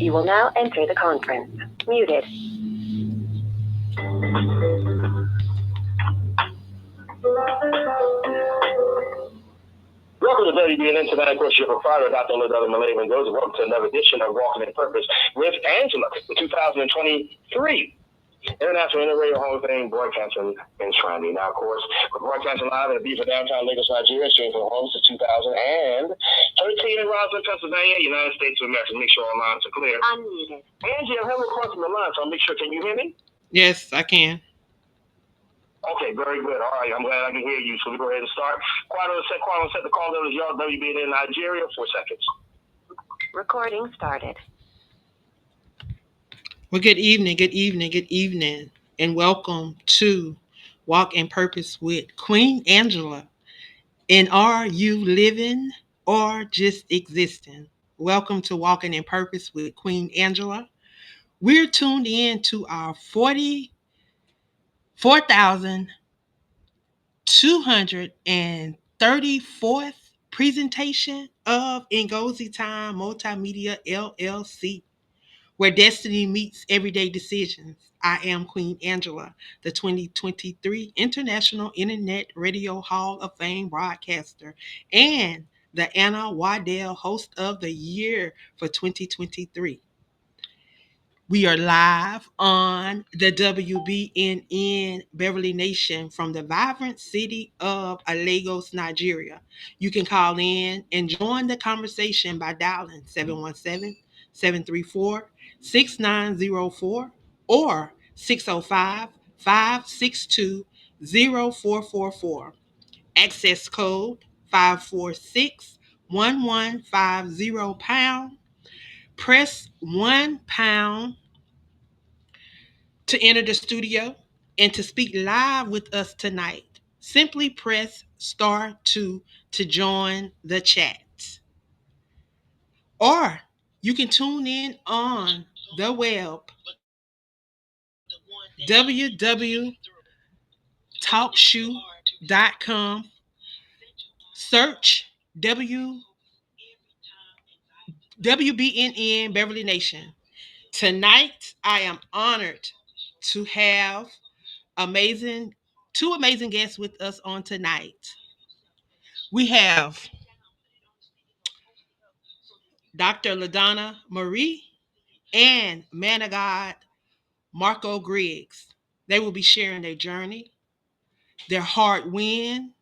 You will now enter the conference. Muted. Welcome to WBNN tonight. Of course, your proprietor, Dr. Ladonna Malay Mendoza. Welcome to another edition of Walking in Purpose with Angela, the 2023 International Interracial Hall of Fame Broadcasting enshrining. Now, of course, we're broadcasting live in the beautiful downtown Lagos, Nigeria, streaming from the homes of 2013 in Roswell, Pennsylvania, United States of America. Make sure all lines are clear. Unmuted. Angie, I'm having a question on the line, so I'll make sure. Can you hear me? Yes, I can. Okay, very good. All right, I'm glad I can hear you. So we go ahead and start. Quado set the call. That was y'all WBN in Nigeria. 4 seconds. Recording started. Well, good evening, and welcome to Walk in Purpose with Queen Angela. And are you living or just existing? Welcome to Walking in Purpose with Queen Angela. We're tuned in to our 44,234th presentation of Ngozi Time Multimedia LLC, where destiny meets everyday decisions. I am Queen Angela, the 2023 International Internet Radio Hall of Fame broadcaster and the Anna Waddell Host of the Year for 2023. We are live on the WBNN Beverly Nation from the vibrant city of Lagos, Nigeria. You can call in and join the conversation by dialing 717-734-6904 or 605-562-0444. Access code 546-1150 #. Press £1 to enter the studio and to speak live with us tonight. Simply press *2 to join the chat. Or you can tune in on the web, www.talkshoe.com. Search WBNN Beverly Nation. Tonight, I am honored to have two amazing guests with us on tonight. We have Dr. LaDonna Marie and man of God Marco Griggs. They will be sharing their journey, their hard win,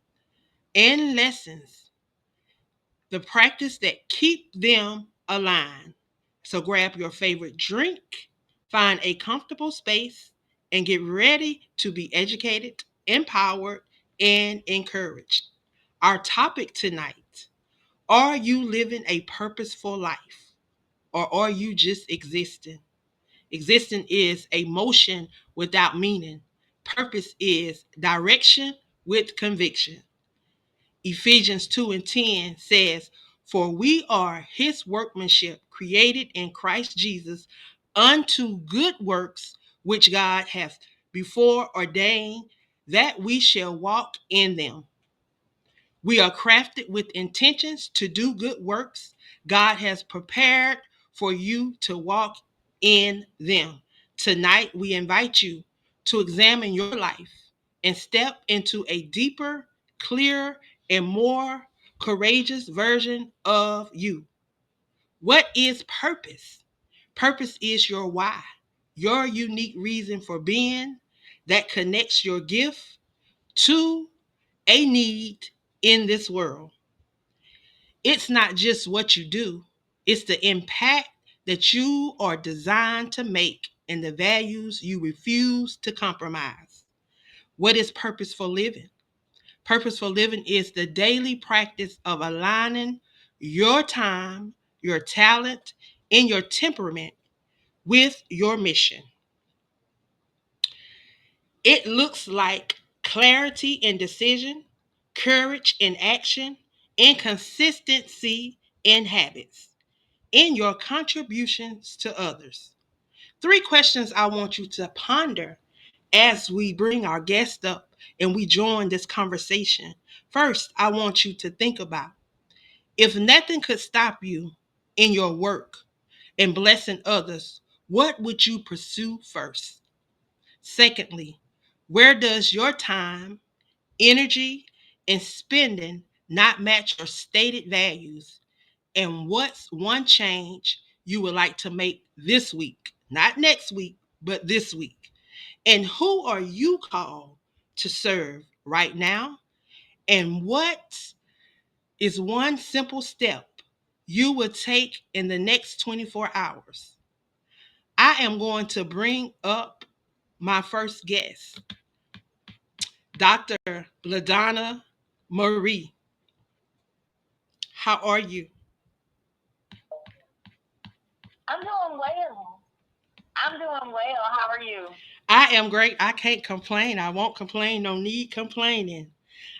and lessons, the practice that keep them aligned. So grab your favorite drink, find a comfortable space, and get ready to be educated, empowered, and encouraged. Our topic tonight: are you living a purposeful life, or are you just existing? Existing is a motion without meaning. Purpose is direction with conviction. Ephesians 2:10 says, "For we are his workmanship, created in Christ Jesus unto good works, which God hath before ordained that we shall walk in them." We are crafted with intentions to do good works. God has prepared for you to walk in them. Tonight, we invite you to examine your life and step into a deeper, clearer, and more courageous version of you. What is purpose? Purpose is your why, your unique reason for being that connects your gift to a need in this world. It's not just what you do, it's the impact that you are designed to make and the values you refuse to compromise. What is purposeful living? Purposeful living is the daily practice of aligning your time, your talent, and your temperament with your mission. It looks like clarity in decision, courage in action, and consistency in habits, in your contributions to others. Three questions I want you to ponder as we bring our guest up and we join this conversation. First, I want you to think about, if nothing could stop you in your work and blessing others, what would you pursue first? Secondly, where does your time, energy, and spending not match your stated values? And what's one change you would like to make this week? Not next week, but this week. And who are you called to serve right now? And what is one simple step you will take in the next 24 hours? I am going to bring up my first guest, Dr. LaDonna Marie. How are you? I'm doing well. I'm doing well. How are you? I am great. I can't complain. I won't complain. No need complaining.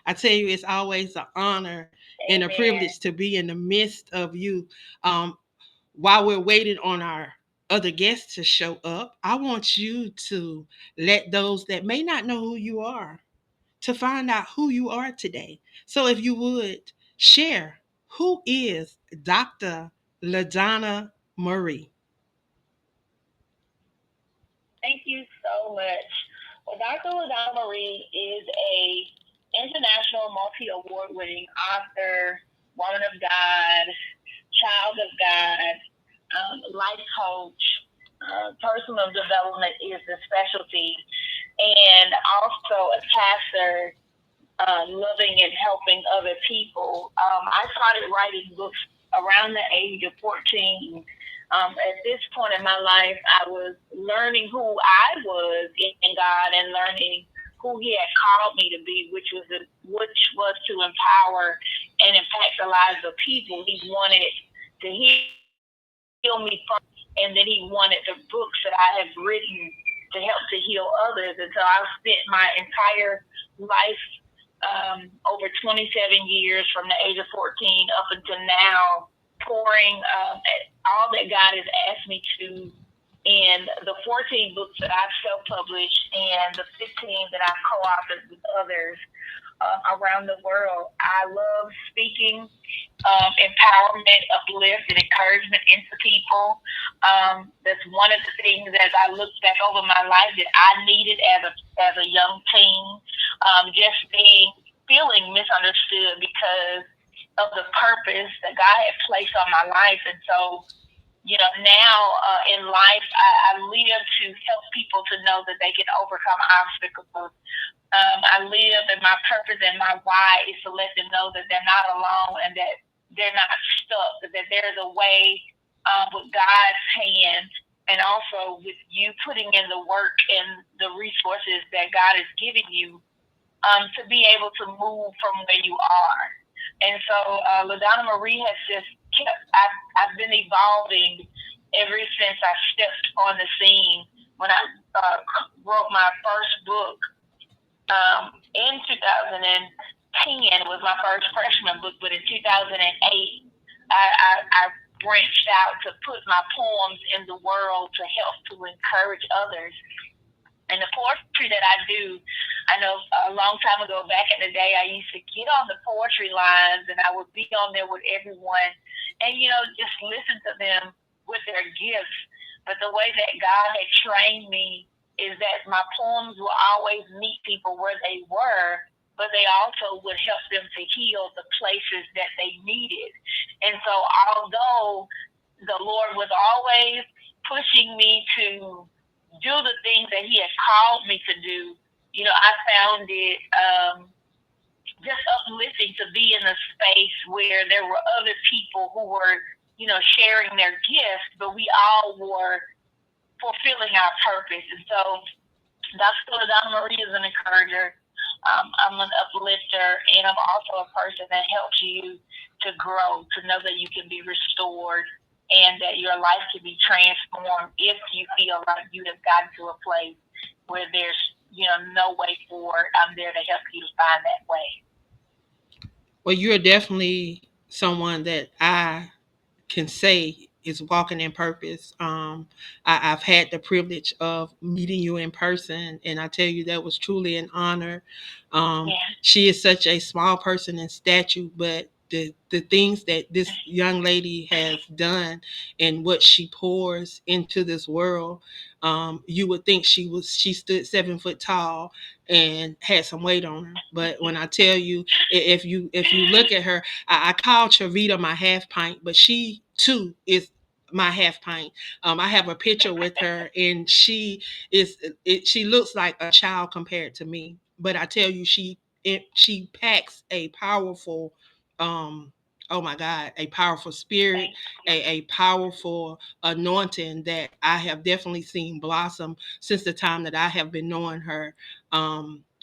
I tell you, it's always an honor and a Amen. privilege to be in the midst of you. Um, while we're waiting on our other guests to show up, I want you to let those that may not know who you are to find out who you are today. So if you would share, who is Dr. LaDonna Marie? Thank you so much. Well, Dr. LaDonna Marie is a international multi-award winning author, woman of God, child of God, life coach. Personal development is the specialty, and also a pastor, loving and helping other people. I started writing books around the age of 14. At this point in my life, I was learning who I was in God and learning who He had called me to be, which was to empower and impact the lives of people. He wanted to heal me first, and then He wanted the books that I have written to help to heal others. And so I've spent my entire life, over 27 years from the age of 14 up until now, pouring all that God has asked me to in the 14 books that I've self-published and the 15 that I've co-authored with others around the world. I love speaking empowerment, uplift, and encouragement into people. That's one of the things as I look back over my life that I needed as a young teen. Just feeling misunderstood because of the purpose that God had placed on my life. And so, now in life, I live to help people to know that they can overcome obstacles. I live, and my purpose and my why is to let them know that they're not alone and that they're not stuck, that there's a way with God's hand, and also with you putting in the work and the resources that God has given you to be able to move from where you are. And so LaDonna Marie has just I've been evolving ever since I stepped on the scene when I wrote my first book in 2010 was my first freshman book, but in 2008 I branched out to put my poems in the world to help to encourage others. And the poetry that I do, I know a long time ago, back in the day, I used to get on the poetry lines and I would be on there with everyone and, just listen to them with their gifts. But the way that God had trained me is that my poems will always meet people where they were, but they also would help them to heal the places that they needed. And so although the Lord was always pushing me to do the things that he had called me to do, I found it just uplifting to be in a space where there were other people who were, sharing their gifts, but we all were fulfilling our purpose. And so Dr. LaDonna Marie is an encourager. I'm an uplifter, and I'm also a person that helps you to grow, to know that you can be restored and that your life can be transformed if you feel like you have gotten to a place where there's, no way forward. I'm there to help you to find that way. Well, you're definitely someone that I can say is walking in purpose. I've had the privilege of meeting you in person, and I tell you that was truly an honor. Yeah. She is such a small person in stature, but the things that this young lady has done and what she pours into this world, you would think she stood 7 foot tall and had some weight on her. But when I tell you, if you look at her, I call Chavita my half pint, but she too is my half pint. I have a picture with her, and she looks like a child compared to me. But I tell you, she packs a powerful, oh my God, a powerful spirit, a powerful anointing that I have definitely seen blossom since the time that I have been knowing her.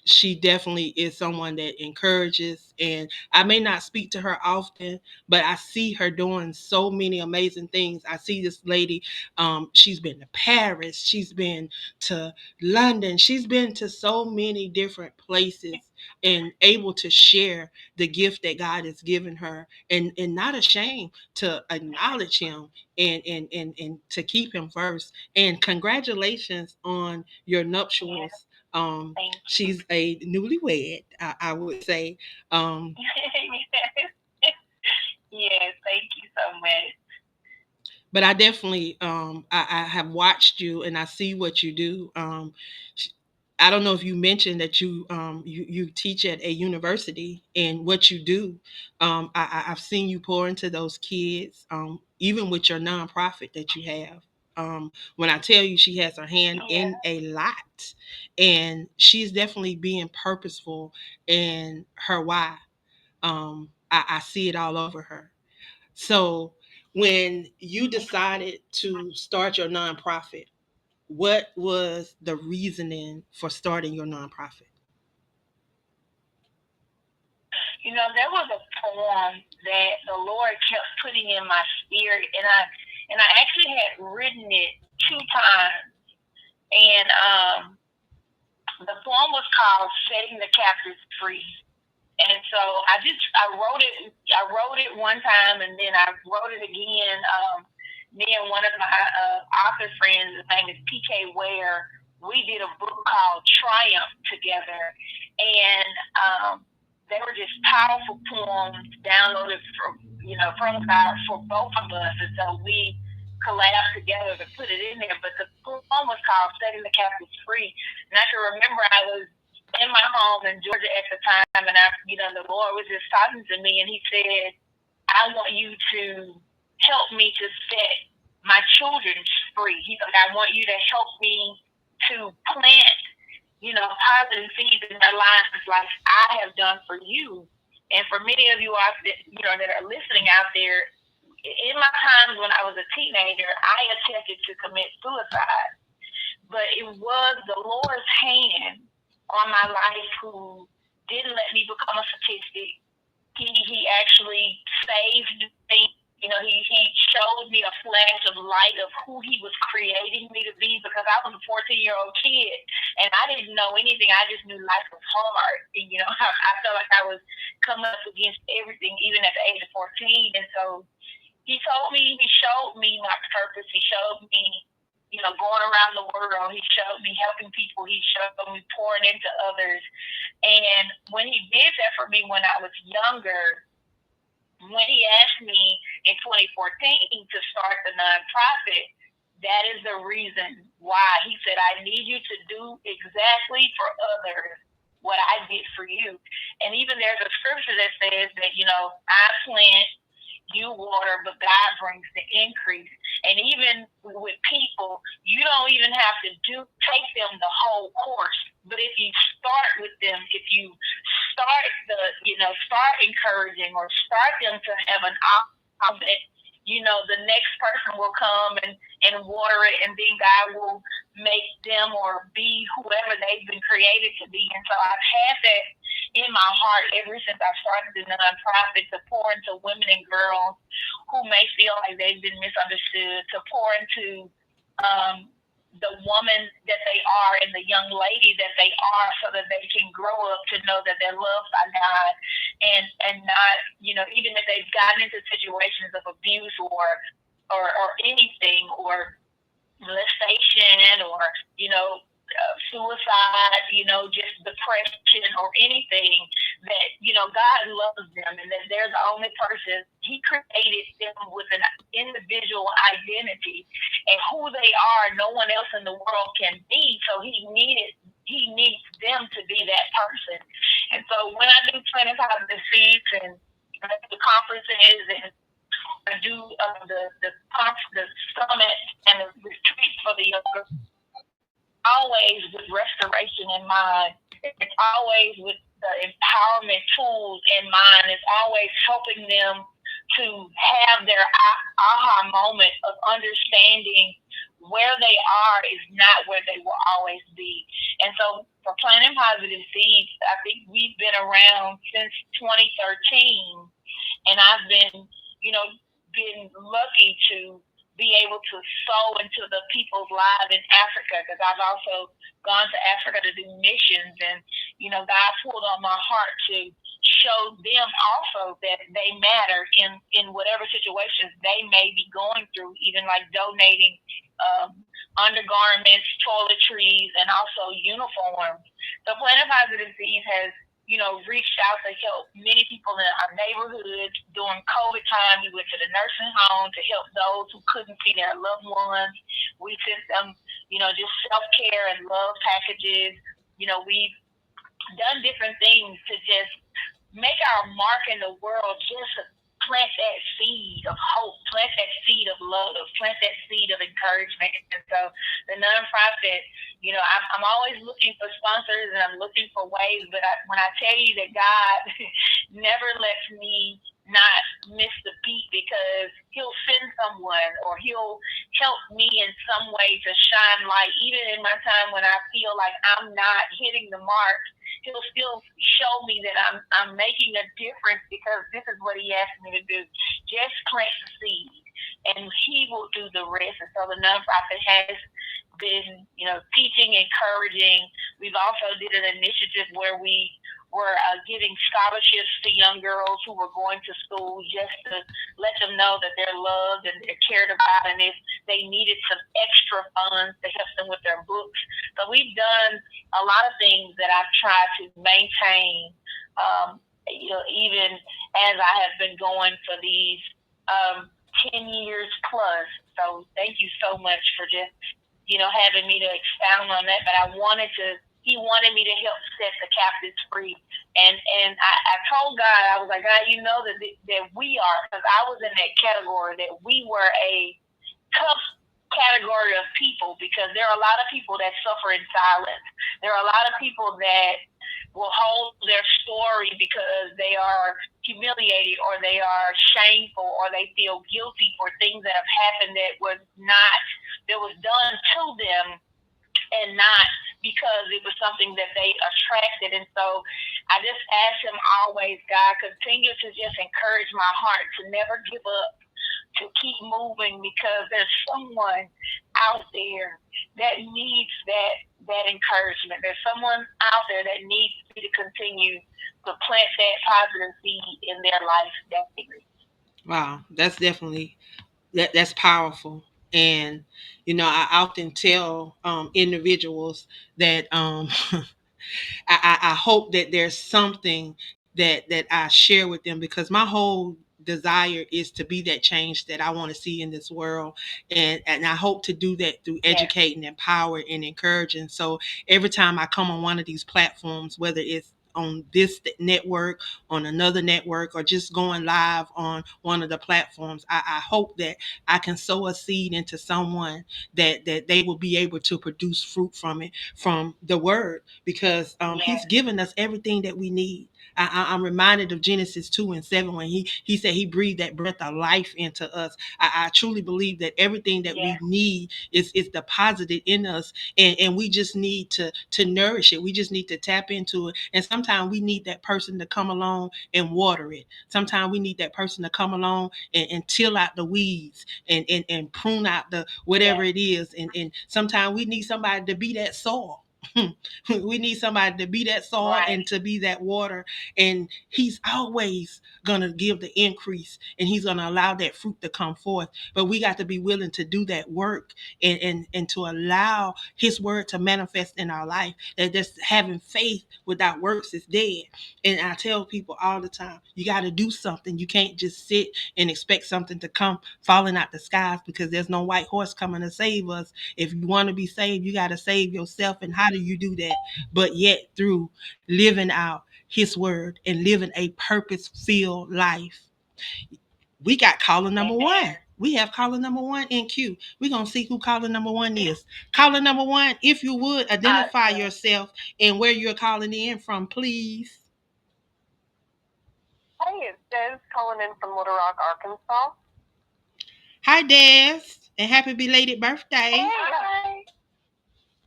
She definitely is someone that encourages, and I may not speak to her often, but I see her doing so many amazing things. I see this lady, she's been to Paris, she's been to London, she's been to so many different places and able to share the gift that God has given her, and not ashamed to acknowledge him and to keep him first. And congratulations on your nuptials. She's a newlywed, I would say. Yes, thank you so much. But I definitely, I have watched you and I see what you do. I don't know if you mentioned that you teach at a university, and what you do. I've seen you pour into those kids, even with your nonprofit that you have. When I tell you, she has her hand in a lot, and she's definitely being purposeful in her why. I see it all over her. So when you decided to start your nonprofit, what was the reasoning for starting your nonprofit? There was a poem that the Lord kept putting in my spirit, and I actually had written it 2 times, and the poem was called "Setting the Captives Free." And so I wrote it one time, and then I wrote it again. Me and one of my author friends, his name is PK Ware, we did a book called Triumph together, and they were just powerful poems downloaded from God for both of us, and so we collabed together to put it in there. But the poem was called "Setting the Captives Free," and I can remember I was in my home in Georgia at the time, and the Lord was just talking to me, and he said, "I want you to help me to set my children free." He's like, "I want you to help me to plant, positive seeds in their lives like I have done for you." And for many of you out there, that are listening out there, in my times when I was a teenager, I attempted to commit suicide, but it was the Lord's hand on my life who didn't let me become a statistic. He actually saved me. He showed me a flash of light of who he was creating me to be, because I was a 14-year-old kid and I didn't know anything. I just knew life was hard. And, I felt like I was coming up against everything, even at the age of 14. And so he showed me my purpose. He showed me, going around the world. He showed me helping people. He showed me pouring into others. And when he did that for me when I was younger, when he asked me in 2014 to start the nonprofit, that is the reason why. He said, I need you to do exactly for others what I did for you. And even there's a scripture that says that, I plant, you water, but God brings the increase. And even with people, you don't even have to take them the whole course. But if you start with them, if you start start encouraging or start them to have an option, the next person will come and water it, and then God will make them or be whoever they've been created to be. And so I've had that in my heart ever since I started the nonprofit, to pour into women and girls who may feel like they've been misunderstood, to pour into the woman that they are and the young lady that they are, so that they can grow up to know that they're loved by God, and not, even if they've gotten into situations of abuse or anything, or molestation, or suicide, just depression or anything, that God loves them, and that they're the only person. He created them with an individual identity, and who they are, no one else in the world can be. So he needs them to be that person. And so when I do Planting Positive Seeds, and I do the conferences, and I do the summit and the retreat for the younger, always with restoration in mind. It's always with the empowerment tools in mind. It's always helping them to have their aha moment of understanding where they are is not where they will always be. And so for Planting Positive Seeds, I think we've been around since 2013, and I've been lucky to be able to sow into the people's lives in Africa, because I've also gone to Africa to do missions, and God pulled on my heart to show them also that they matter in whatever situations they may be going through, even like donating undergarments, toiletries, and also uniforms. So Planting Positive Seeds has reached out to help many people in our neighborhoods. During COVID time, we went to the nursing home to help those who couldn't see their loved ones. We sent them, just self-care and love packages. We've done different things to just make our mark in the world, just plant that seed of hope, plant that seed of love, plant that seed of encouragement. And so the nonprofit, I'm always looking for sponsors, and I'm looking for ways, but when I tell you that God never lets me not miss the beat, because he'll send someone, or he'll help me in some way to shine light, even in my time when I feel like I'm not hitting the mark. He'll still show me that I'm making a difference, because this is what he asked me to do. Just plant the seed, and he will do the rest. And so the nonprofit has been, teaching, encouraging. We've also did an initiative where we were giving scholarships to young girls who were going to school, just to let them know that they're loved and they're cared about, and if they needed some extra funds to help them with their books. So we've done a lot of things that I've tried to maintain, even as I have been going for these 10 years plus. So thank you so much for just, having me to expound on that. But he wanted me to help set the captives free. And I told God, I was like, God, that we are, because I was in that category, that we were a tough category of people, because there are a lot of people that suffer in silence. There are a lot of people that will hold their story because they are humiliated, or they are shameful, or they feel guilty for things that have happened that was done to them, and not because it was something that they attracted. And so I just ask him always, God, continue to just encourage my heart to never give up, to keep moving, because there's someone out there that needs that encouragement. There's someone out there that needs me to continue to plant that positive seed in their life. Definitely. Wow, that's definitely that's powerful. And I often tell individuals that I hope that there's something that I share with them, because my whole desire is to be that change that I want to see in this world. And I hope to do that through educating, empowering, and encouraging. So every time I come on one of these platforms, whether it's on this network, on another network, or just going live on one of the platforms, I hope that I can sow a seed into someone that they will be able to produce fruit from it, from the word, because he's given us everything that we need. I'm reminded of Genesis 2:7 when he said he breathed that breath of life into us. I truly believe that everything that we need is deposited in us, and we just need to nourish it. We just need to tap into it. And sometimes we need that person to come along and water it. Sometimes we need that person to come along and till out the weeds and prune out the whatever it is. And sometimes we need somebody to be that soil. We need somebody to be that soil and to be that water. And he's always gonna give the increase, and he's gonna allow that fruit to come forth. But we got to be willing to do that work, and to allow his word to manifest in our life. That just having faith without works is dead. And I tell people all the time, you got to do something. You can't just sit and expect something to come falling out the skies, because there's no white horse coming to save us. If you want to be saved, you got to save yourself. And how do you do that? But yet through living out his word and living a purpose-filled life. We got caller number one. We have caller number one in queue. We're going to see who caller number one is. Caller number one, if you would, identify yourself and where you're calling in from, please. Hey, it's Des calling in from Little Rock, Arkansas. Hi, Des, and happy belated birthday. Hey. Hi.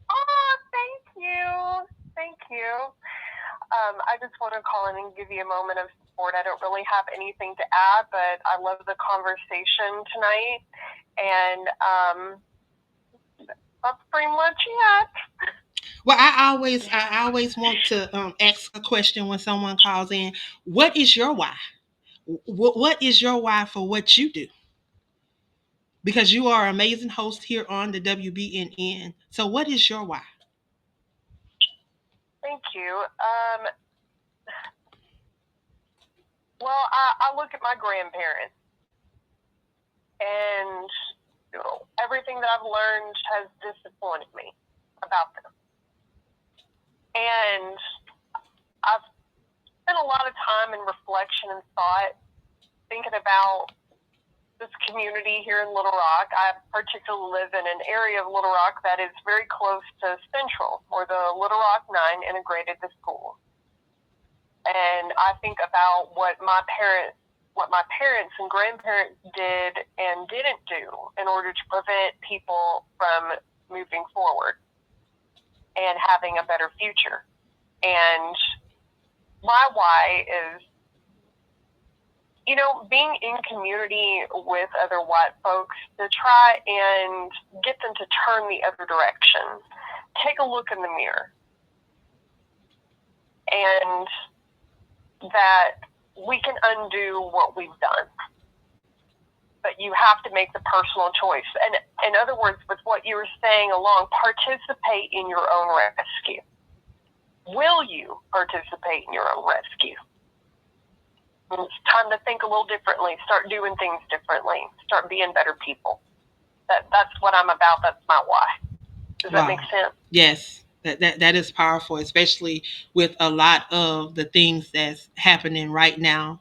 Oh, thank you. Thank you. I just want to call in and give you a moment of support. I don't really have anything to add, but I love the conversation tonight. And that's pretty much it. Well, I always want to ask a question when someone calls in. What is your why? What is your why for what you do? Because you are an amazing host here on the WBNN. So what is your why? Thank you. Well, I look at my grandparents, and everything that I've learned has disappointed me about them. And I've spent a lot of time in reflection and thought, thinking about this community here in Little Rock. I particularly live in an area of Little Rock that is very close to Central, or the Little Rock 9 integrated the school. And I think about what my parents and grandparents did and didn't do in order to prevent people from moving forward and having a better future. And my why is, being in community with other white folks to try and get them to turn the other direction. Take a look in the mirror. And that we can undo what we've done. But you have to make the personal choice. And in other words, with what you were saying along, participate in your own rescue. Will you participate in your own rescue? And it's time to think a little differently, start doing things differently, start being better people. That's what I'm about. That's my why. Does that make sense? Yes. That is powerful, especially with a lot of the things that's happening right now.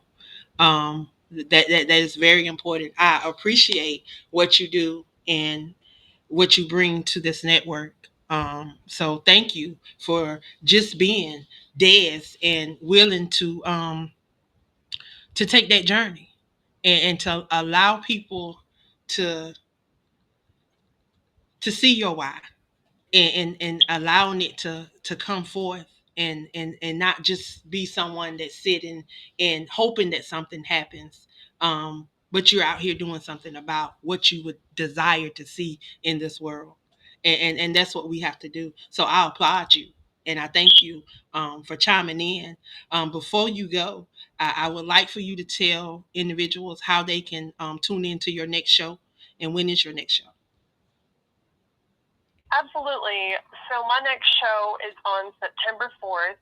That is very important. I appreciate what you do and what you bring to this network. So thank you for just being Des and willing to take that journey and to allow people to see your why, and allowing it to come forth, and not just be someone that's sitting and hoping that something happens, but you're out here doing something about what you would desire to see in this world, and that's what we have to do. So I applaud you, and I thank you for chiming in. Before you go, I would like for you to tell individuals how they can tune into your next show, and when is your next show? Absolutely. So my next show is on September 4th,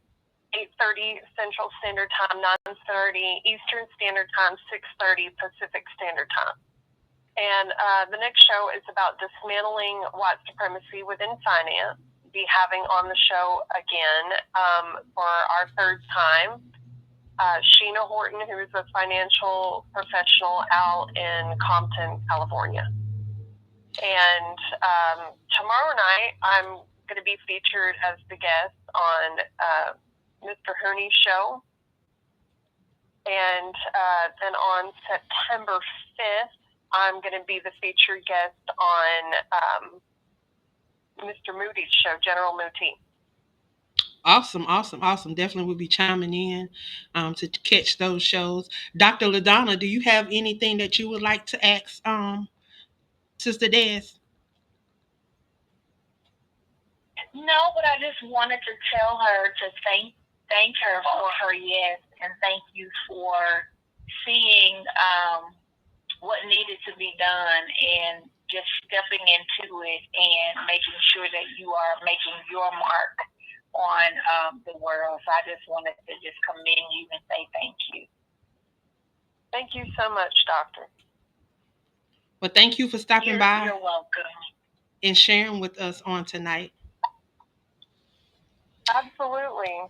8:30 Central Standard Time, 9:30 Eastern Standard Time, 6:30 Pacific Standard Time. And the next show is about dismantling white supremacy within finance. Be having on the show again for our third time, Sheena Horton, who is a financial professional out in Compton, California. And tomorrow night, I'm going to be featured as the guest on Mr. Hooney's show. And then on September 5th, I'm going to be the featured guest on Mr. Moody's show, General Moody. Awesome. Definitely will be chiming in to catch those shows. Dr. LaDonna, do you have anything that you would like to ask Sister Des? No, but I just wanted to tell her to thank her for her yes, and thank you for seeing what needed to be done and just stepping into it and making sure that you are making your mark on the world. So I just wanted to just commend you and say thank you. Thank you so much, Doctor. Well, thank you for stopping by. You're welcome. And sharing with us on tonight. Absolutely.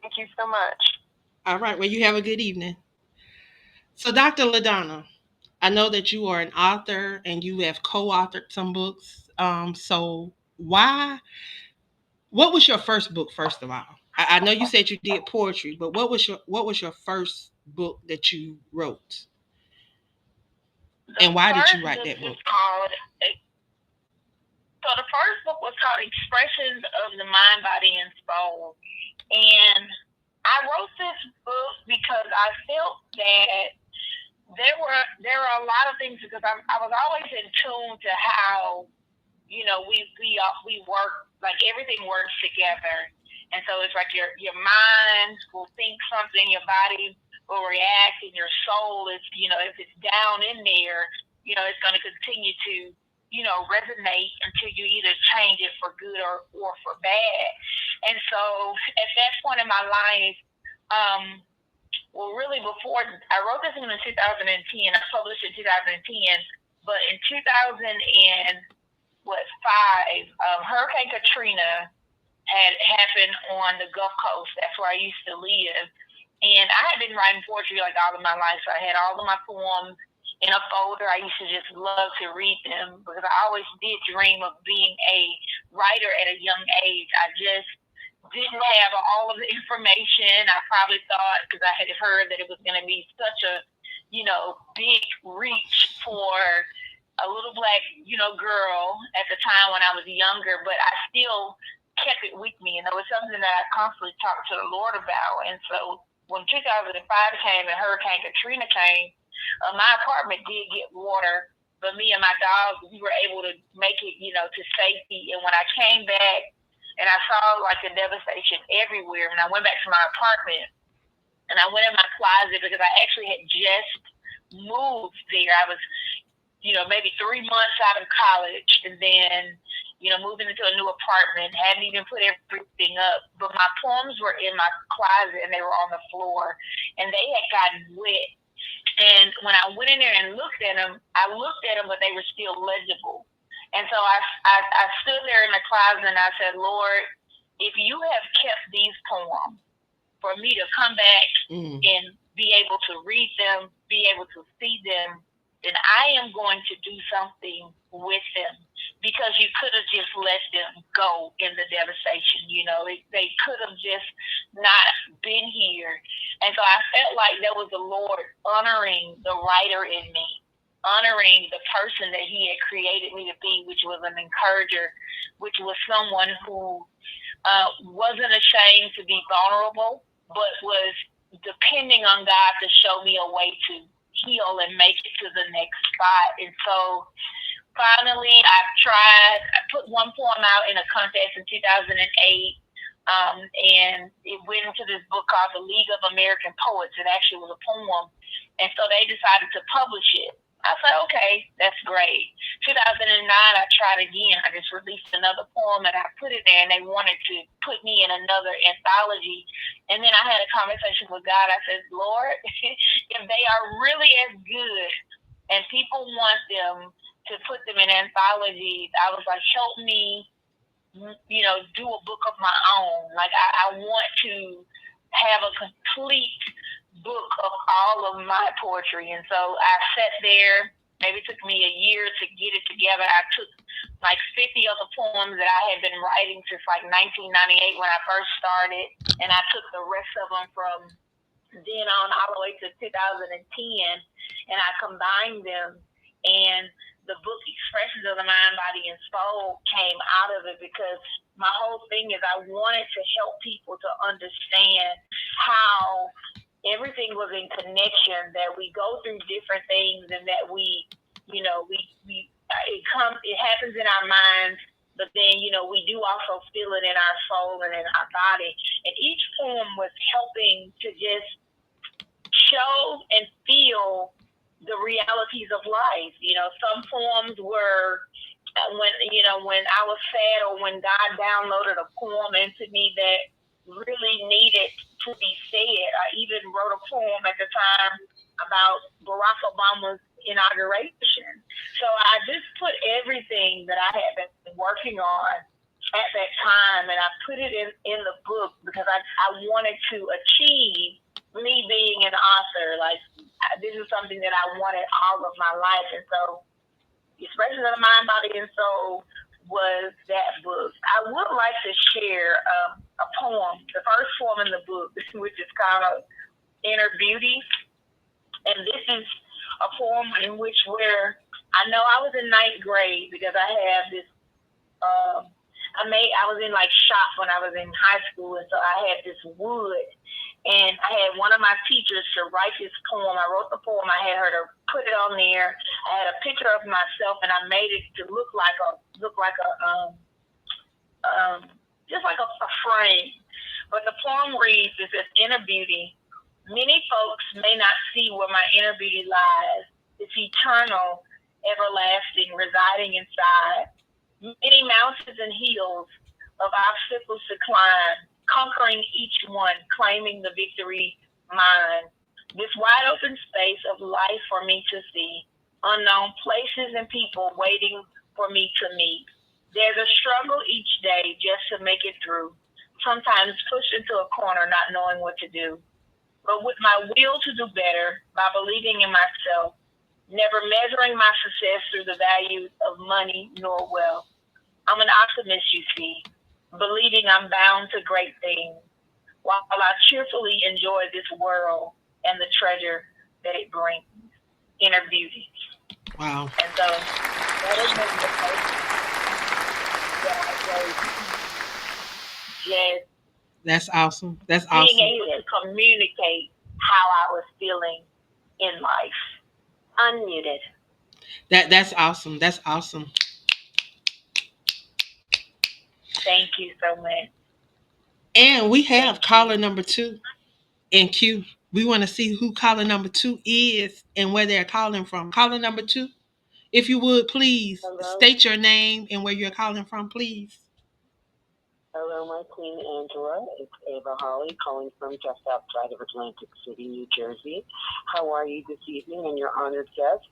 Thank you so much. All right. Well, you have a good evening. So, Dr. LaDonna, I know that you are an author and you have co-authored some books. So what was your first book, first of all? I know you said you did poetry, but what was your first book that you wrote? And why did you write that book? So the first book was called Expressions of the Mind, Body, and Soul. And I wrote this book because I felt that there are a lot of things, because I was always in tune to how, we work, like everything works together. And so it's like your mind will think something, your body will react, and your soul is, if it's down in there, it's going to continue to, resonate until you either change it for good or for bad. And so at that point in my life, really before, I wrote this in 2010, I published in 2010, but in 2005, Hurricane Katrina had happened on the Gulf Coast. That's where I used to live. And I had been writing poetry like all of my life. So I had all of my poems in a folder. I used to just love to read them because I always did dream of being a writer at a young age. I just didn't have all of the information. I probably thought, because I had heard that it was going to be such a, big reach for a little black, girl at the time when I was younger, but I still kept it with me. And it was something that I constantly talked to the Lord about. And so when 2005 came and Hurricane Katrina came, my apartment did get water, but me and my dog, we were able to make it, to safety. And when I came back and I saw like the devastation everywhere, and I went back to my apartment and I went in my closet because I actually had just moved there. I was, maybe 3 months out of college, and then, moving into a new apartment, hadn't even put everything up, but my poems were in my closet and they were on the floor and they had gotten wet. And when I went in there and looked at them, but they were still legible. And so I stood there in the closet and I said, Lord, if you have kept these poems for me to come back and be able to read them, be able to see them, then I am going to do something with them, because you could have just let them go in the devastation. They could have just not been here. And so I felt like that was the Lord honoring the writer in me, honoring the person that he had created me to be, which was an encourager, which was someone who wasn't ashamed to be vulnerable, but was depending on God to show me a way to heal and make it to the next spot. And so finally, I put one poem out in a contest in 2008, and it went into this book called The League of American Poets. It actually was a poem. And so they decided to publish it. I said, okay, that's great. 2009, I tried again. I just released another poem and I put it there, and they wanted to put me in another anthology. And then I had a conversation with God. I said, Lord, if they are really as good and people want them to put them in anthologies, I was like, help me, do a book of my own. Like, I want to have a complete book of all of my poetry. And so I sat there. Maybe it took me a year to get it together. I took like 50 other poems that I had been writing since like 1998 when I first started, and I took the rest of them from then on all the way to 2010, and I combined them. And the book Expressions of the Mind, Body, and Soul came out of it because my whole thing is I wanted to help people to understand how everything was in connection, that we go through different things, and that it happens in our minds, but then we do also feel it in our soul and in our body. And each poem was helping to just show and feel the realities of life. Some poems were when I was sad, or when God downloaded a poem into me that really needed to be said. I even wrote a poem at the time about Barack Obama's inauguration. So I just put everything that I had been working on at that time, and I put it in the book because I wanted to achieve me being an author. Like, this is something that I wanted all of my life. And so Expressions of the Mind, Body, and Soul was that book. I would like to share a poem, the first poem in the book, which is called Inner Beauty. And this is a poem in which I know I was in ninth grade because I have this, I was in like shop when I was in high school, and so I had this wood, and I had one of my teachers to write this poem. I wrote the poem. I had her to put it on there. I had a picture of myself, and I made it to look like a just like a frame. But the poem reads, it says, Inner Beauty. Many folks may not see where my inner beauty lies. It's eternal, everlasting, residing inside. Many mountains and hills of obstacles to climb, conquering each one, claiming the victory mine. This wide open space of life for me to see, unknown places and people waiting for me to meet. There's a struggle each day just to make it through, sometimes pushed into a corner not knowing what to do. But with my will to do better, by believing in myself, never measuring my success through the value of money nor wealth. I'm an optimist, you see, believing I'm bound to great things, while I cheerfully enjoy this world and the treasure that it brings, inner beauty. Wow. And so that is the first that I just That's awesome. That's being awesome. able to communicate how I was feeling in life. Unmuted. That's awesome. That's awesome. Thank you so much. And we have caller number 2 in queue. We want to see who caller number 2 is and where they're calling from. Caller number 2, if you would please state your name and where you're calling from, please. Hello, my Queen Angela. It's Ava Holly calling from just outside of Atlantic City, New Jersey. How are you this evening and your honored guests?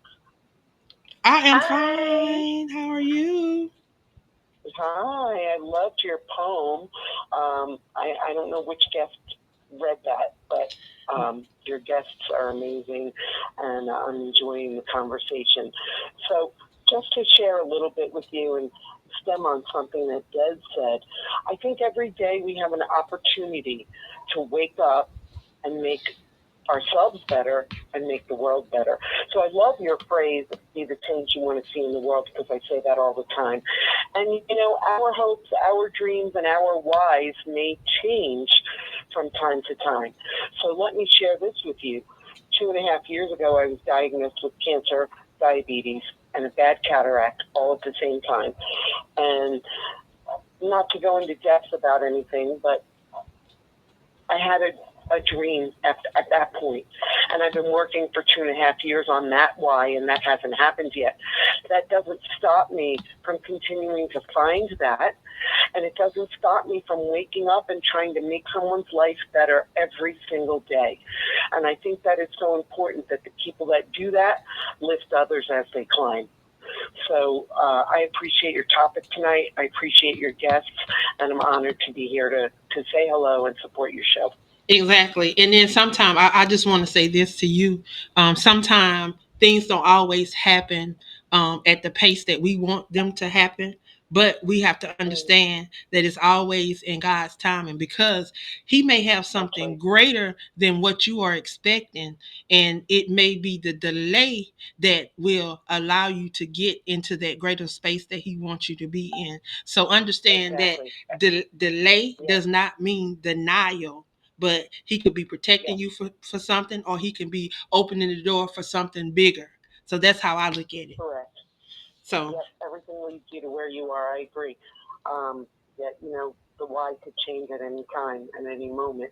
I am fine. How are you? Hi, I loved your poem. I don't know which guest read that, but your guests are amazing, and I'm enjoying the conversation. So just to share a little bit with you and stem on something that Des said, I think every day we have an opportunity to wake up and make ourselves better and make the world better. So I love your phrase, be the change you want to see in the world, because I say that all the time. And, our hopes, our dreams, and our whys may change from time to time. So let me share this with you. 2.5 years ago, I was diagnosed with cancer, diabetes, and a bad cataract all at the same time. And not to go into depth about anything, but I had a dream at that point. And I've been working for 2.5 years on that why, and that hasn't happened yet. That doesn't stop me from continuing to find that. And it doesn't stop me from waking up and trying to make someone's life better every single day. And I think that it's so important that the people that do that lift others as they climb. So I appreciate your topic tonight. I appreciate your guests, and I'm honored to be here to say hello and support your show. Exactly. And then sometimes I just want to say this to you. Sometimes things don't always happen at the pace that we want them to happen. But we have to understand that it's always in God's timing, because He may have something greater than what you are expecting. And it may be the delay that will allow you to get into that greater space that He wants you to be in. So understand that delay does not mean denial, but He could be protecting you for something, or He can be opening the door for something bigger. So that's how I look at it. Correct. So yes, everything leads you to where you are. I agree. Yet, the why could change at any time, at any moment.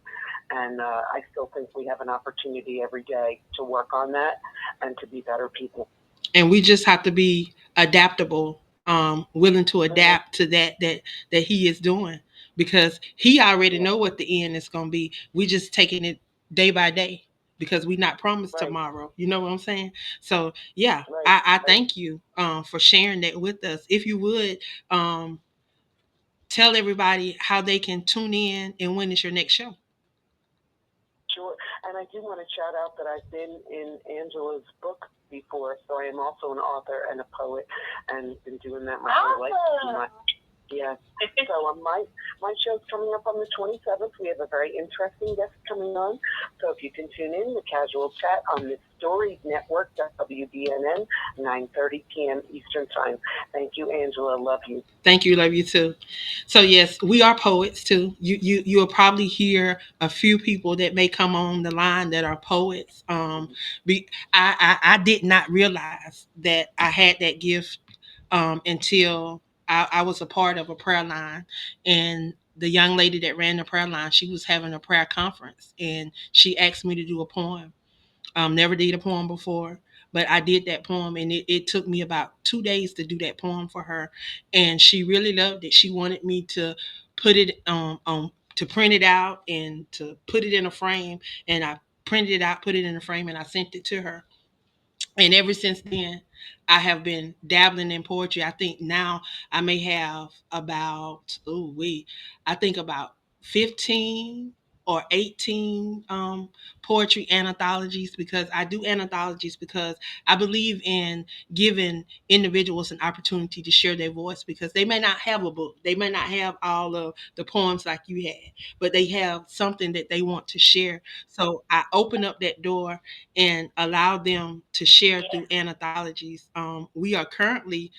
And I still think we have an opportunity every day to work on that and to be better people. And we just have to be adaptable, willing to adapt to that He is doing, because He already know what the end is going to be. We just taking it day by day, because we not promised tomorrow. You know what I'm saying? So yeah, I thank you for sharing that with us. If you would tell everybody how they can tune in and when is your next show. Sure. And I do want to shout out that I've been in Angela's book before, so I am also an author and a poet, and been doing that my whole life. Yeah. So my show's coming up on the 27th. We have a very interesting guest coming on. So if you can tune in, the Casual Chat on the Stories Network, WBNN, 9:30 p.m. Eastern Time. Thank you, Angela. Love you. Thank you. Love you too. So yes, we are poets too. You'll probably hear a few people that may come on the line that are poets. I did not realize that I had that gift until I was a part of a prayer line, and the young lady that ran the prayer line, she was having a prayer conference, and she asked me to do a poem. Never did a poem before, but I did that poem, and it took me about 2 days to do that poem for her, and she really loved it. She wanted me to put it to print it out and to put it in a frame, and I printed it out, put it in a frame, and I sent it to her. And ever since then, I have been dabbling in poetry. I think now I may have about I think about 15 or 18 poetry anthologies, because I do anthologies because I believe in giving individuals an opportunity to share their voice, because they may not have a book, they may not have all of the poems like you had, but they have something that they want to share. So I open up that door and allow them to share through anthologies. We are currently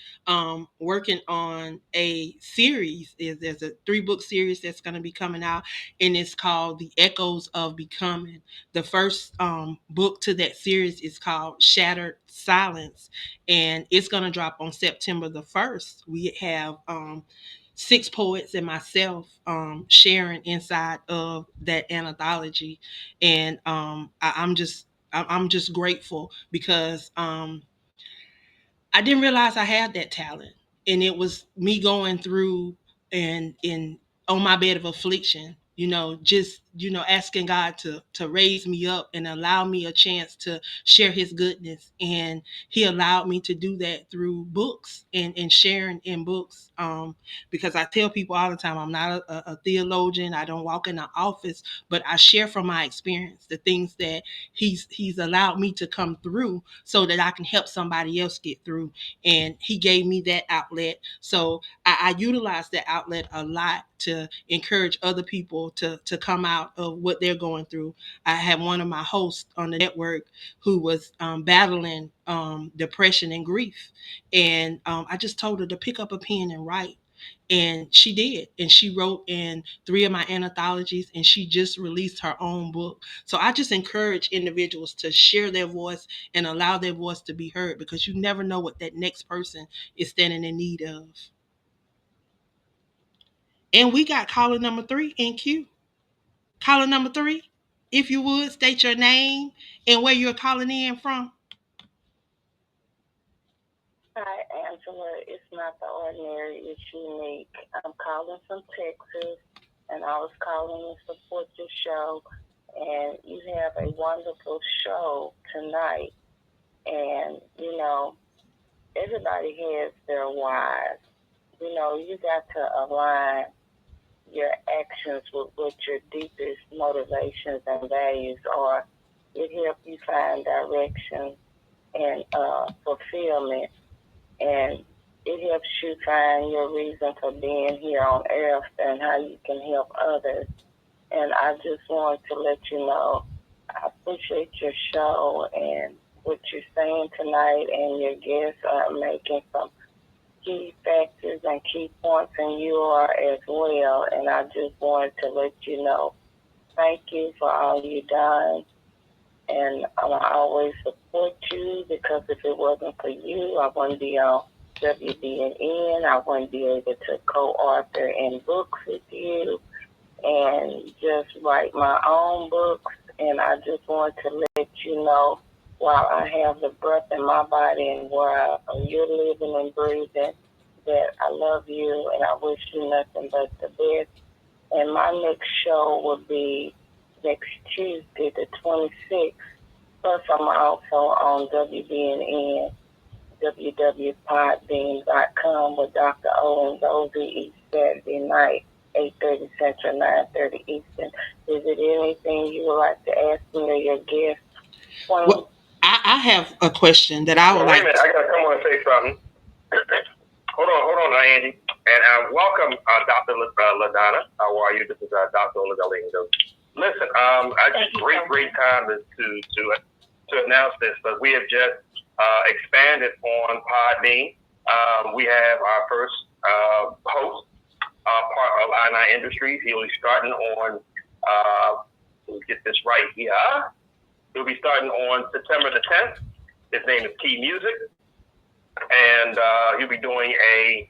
working on a series. There's a 3-book series that's going to be coming out, and it's called The Echoes of Becoming. The first book to that series is called Shattered Silence, and it's going to drop on September the 1st. We have 6 poets and myself sharing inside of that anthology, and I'm just grateful, because I didn't realize I had that talent, and it was me going through and in on my bed of affliction. Just asking God to raise me up and allow me a chance to share His goodness, and He allowed me to do that through books and sharing in books. Because I tell people all the time, I'm not a theologian. I don't walk in the office, but I share from my experience the things that He's allowed me to come through, so that I can help somebody else get through. And He gave me that outlet, so I utilize that outlet a lot to encourage other people to come out of what they're going through. I had one of my hosts on the network who was battling depression and grief, and I just told her to pick up a pen and write. And she did. And she wrote in 3 of my anthologies, and she just released her own book. So I just encourage individuals to share their voice and allow their voice to be heard, because you never know what that next person is standing in need of. And we got caller number 3 in queue. Caller number 3, if you would, state your name and where you're calling in from? Hi, Angela. It's not the ordinary, it's unique. I'm calling from Texas, and I was calling to support your show. And you have a wonderful show tonight. And, everybody has their whys. You got to align your actions with what your deepest motivations and values are. It helps you find direction and fulfillment, and it helps you find your reason for being here on earth and how you can help others. And I just want to let you know I appreciate your show and what you're saying tonight, and your guests are making some key factors and key points, and you are as well. And I just wanted to let you know, thank you for all you've done. And I will always support you, because if it wasn't for you, I wouldn't be on WBNN. I wouldn't be able to co-author in books with you and just write my own books. And I just want to let you know, while I have the breath in my body and while you're living and breathing, that I love you and I wish you nothing but the best. And my next show will be next Tuesday, the 26th. Plus, I'm also on WBNN, www.podbean.com with Dr. O and Rosie each Saturday night, 8:30 Central, 9:30 Eastern. Is there anything you would like to ask me or your guest? Well, I have a question that I would Wait a like. minute, I gotta come on and say something. hold on, Angie. And welcome, Dr. LaDonna. How are you? This is Dr. Olagalingos. Listen, I just great time to announce this, but we have just expanded on Podbean. We have our first host, part of I9 Industries. He'll be starting on, let me get this right here. He'll be starting on September the 10th. His name is Key Music, and he'll be doing a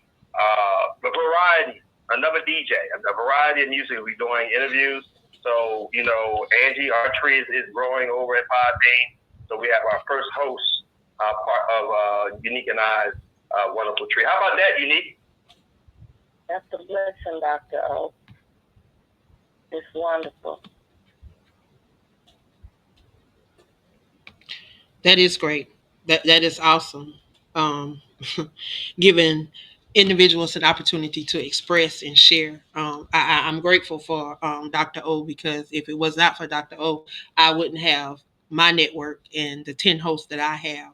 variety, another DJ, a variety of music. We'll be doing interviews. So, Angie, our tree is growing over at Podbean. So we have our first host, part of Unique and I's wonderful tree. How about that, Unique? That's a blessing, Dr. O. It's wonderful. That is great. That is awesome. Giving individuals an opportunity to express and share. I'm grateful for Dr. O, because if it was not for Dr. O, I wouldn't have my network and the 10 hosts that I have.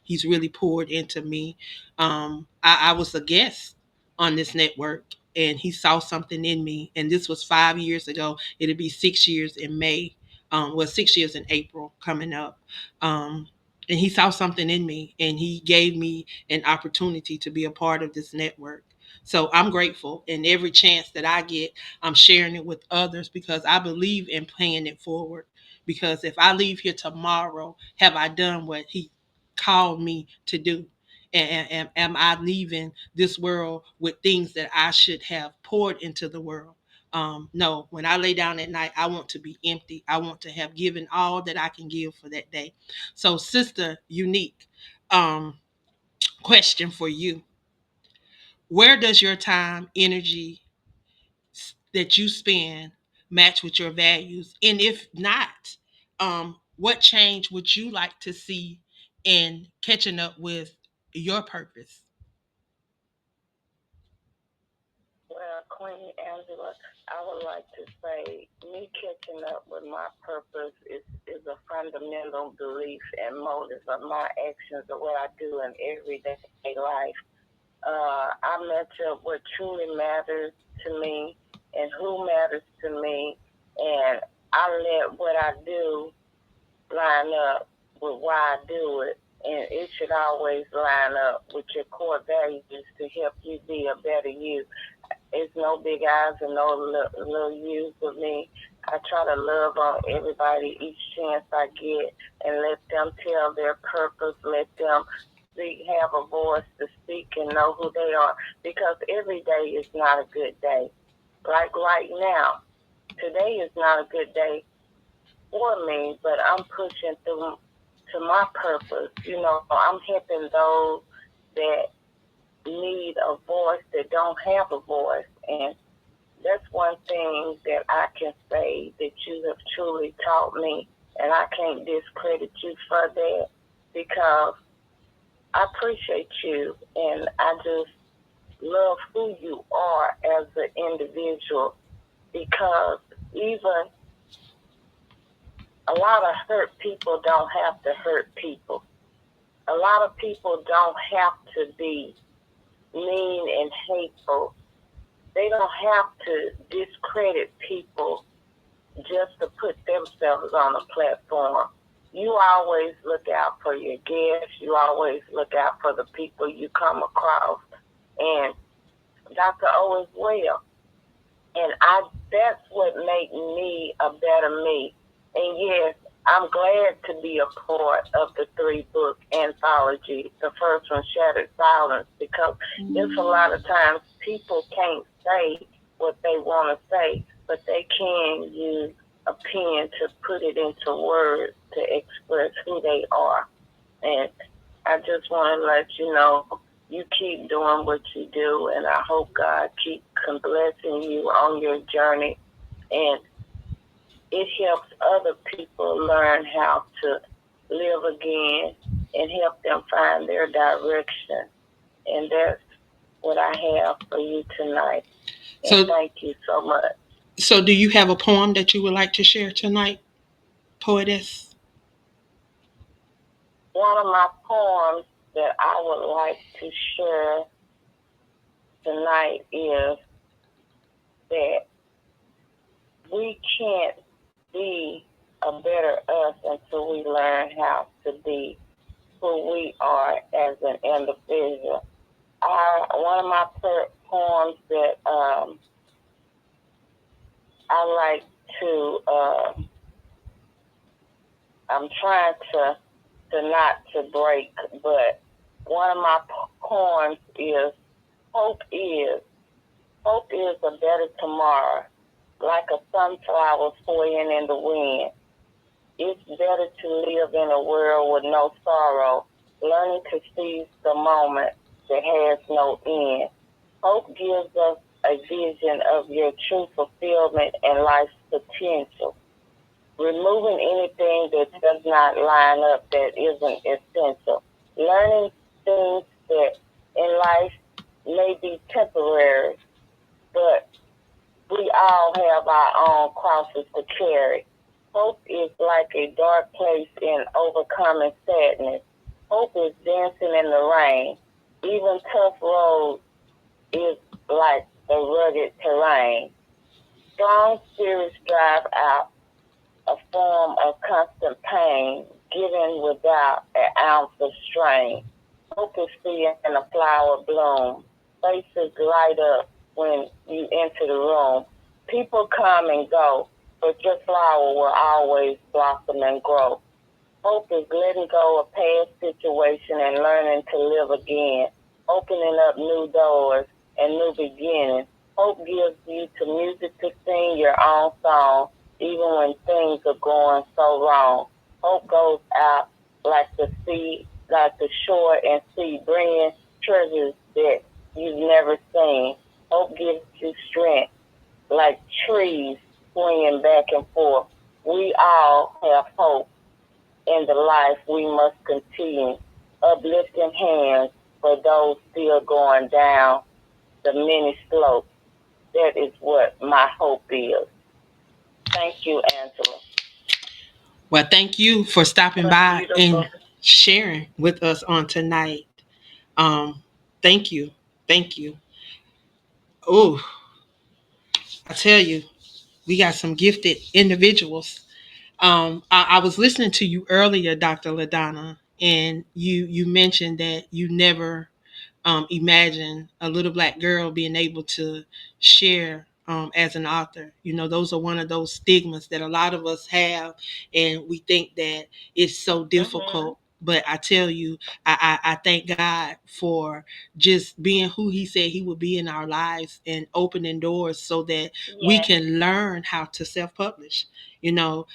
He's really poured into me. I was a guest on this network, and he saw something in me. And this was 5 years ago. It'll be 6 years in May. 6 years in April coming up. And he saw something in me, and he gave me an opportunity to be a part of this network. So I'm grateful, and every chance that I get, I'm sharing it with others, because I believe in paying it forward. Because if I leave here tomorrow, have I done what he called me to do? And am I leaving this world with things that I should have poured into the world? No, when I lay down at night, I want to be empty. I want to have given all that I can give for that day. So, Sister Unique, question for you. Where does your time, energy that you spend match with your values? And if not, what change would you like to see in catching up with your purpose? Well, Queen Angela, I would like to say me catching up with my purpose is a fundamental belief and motive of my actions of what I do in everyday life. I match up what truly matters to me and who matters to me, and I let what I do line up with why I do it. And it should always line up with your core values to help you be a better you. It's no big eyes and no little U's with me. I try to love on everybody each chance I get and let them tell their purpose, let them have a voice to speak and know who they are. Because every day is not a good day. Like right now, today is not a good day for me, but I'm pushing through to my purpose. You know, I'm helping those that need a voice that don't have a voice. And that's one thing that I can say that you have truly taught me. And I can't discredit you for that because I appreciate you and I just love who you are as an individual because even a lot of hurt people don't have to hurt people. A lot of people don't have to be mean and hateful. They don't have to discredit people just to put themselves on a platform. You always look out for your guests. You always look out for the people you come across. And Dr. O as well. And that's what made me a better me. And yes, I'm glad to be a part of the 3-book anthology. The first one, Shattered Silence, because there's a lot of times people can't say what they want to say, but they can use a pen to put it into words to express who they are. And I just want to let you know, you keep doing what you do, and I hope God keeps blessing you on your journey. And it helps other people learn how to live again and help them find their direction. And that's what I have for you tonight. And thank you so much. So do you have a poem that you would like to share tonight, poetess? One of my poems that I would like to share tonight is that we can't be a better us until we learn how to be who we are as an individual. One of my poems that I like to, I'm trying to not to break, but one of my poems is, hope is a better tomorrow, like a sunflower swaying in the wind. It's better to live in a world with no sorrow, learning to seize the moment that has no end. Hope gives us a vision of your true fulfillment and life's potential, removing anything that does not line up that isn't essential. Learning things that in life may be temporary, but we all have our own crosses to carry. Hope is like a dark place in overcoming sadness. Hope is dancing in the rain. Even tough roads is like a rugged terrain. Strong spirits drive out a form of constant pain, given without an ounce of strain. Hope is seeing a flower bloom. Faces light up when you enter the room. People come and go, but your flower will always blossom and grow. Hope is letting go of past situation and learning to live again, opening up new doors and new beginnings. Hope gives you to music to sing your own song, even when things are going so wrong. Hope goes out like the sea, like the shore and sea, bringing treasures that you've never seen. Hope gives you strength, like trees swinging back and forth. We all have hope in the life we must continue, uplifting hands for those still going down the many slopes. That is what my hope is. Thank you, Angela. Well, thank you for stopping by and sharing with us on tonight. Thank you. Thank you. Oh, I tell you, we got some gifted individuals. I was listening to you earlier, Dr. LaDonna, and you mentioned that you never imagine a little black girl being able to share as an author. You know, those are one of those stigmas that a lot of us have, and we think that it's so difficult. But I tell you, I thank God for just being who He said He would be in our lives and opening doors so that we can learn how to self-publish. You know,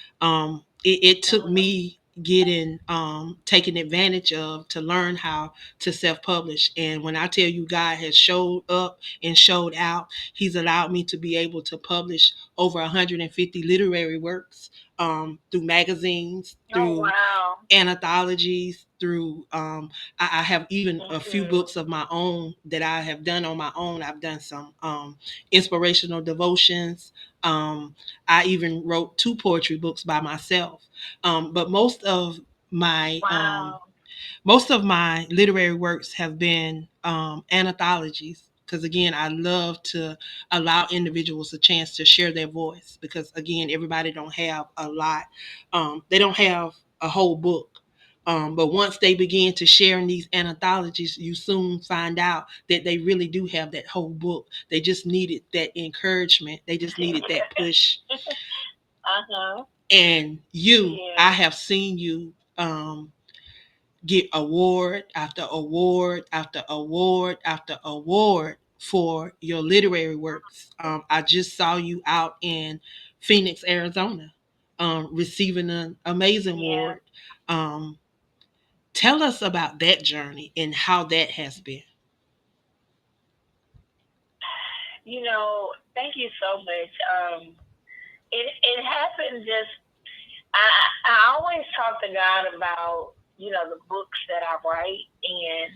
it took me getting taken advantage of to learn how to self-publish. And when I tell you God has showed up and showed out, he's allowed me to be able to publish over 150 literary works through magazines, Oh, through wow. anthologies, through I have even a few books of my own that I have done on my own. I've done some inspirational devotions. I even wrote 2 poetry books by myself. But my um, Wow. most of my literary works have been anthologies, because again, I love to allow individuals a chance to share their voice, because again, everybody don't have a lot. They don't have a whole book. But once they begin to share in these anthologies, you soon find out that they really do have that whole book. They just needed that encouragement. They just needed that push. Uh-huh. And I Yeah. have seen you get award after award after award after award for your literary works. I just saw you out in Phoenix, Arizona, receiving an amazing Yeah. award. Um, Tell us about that journey and how that has been. Thank you so much. It happened just I always talk to God about, the books that I write, and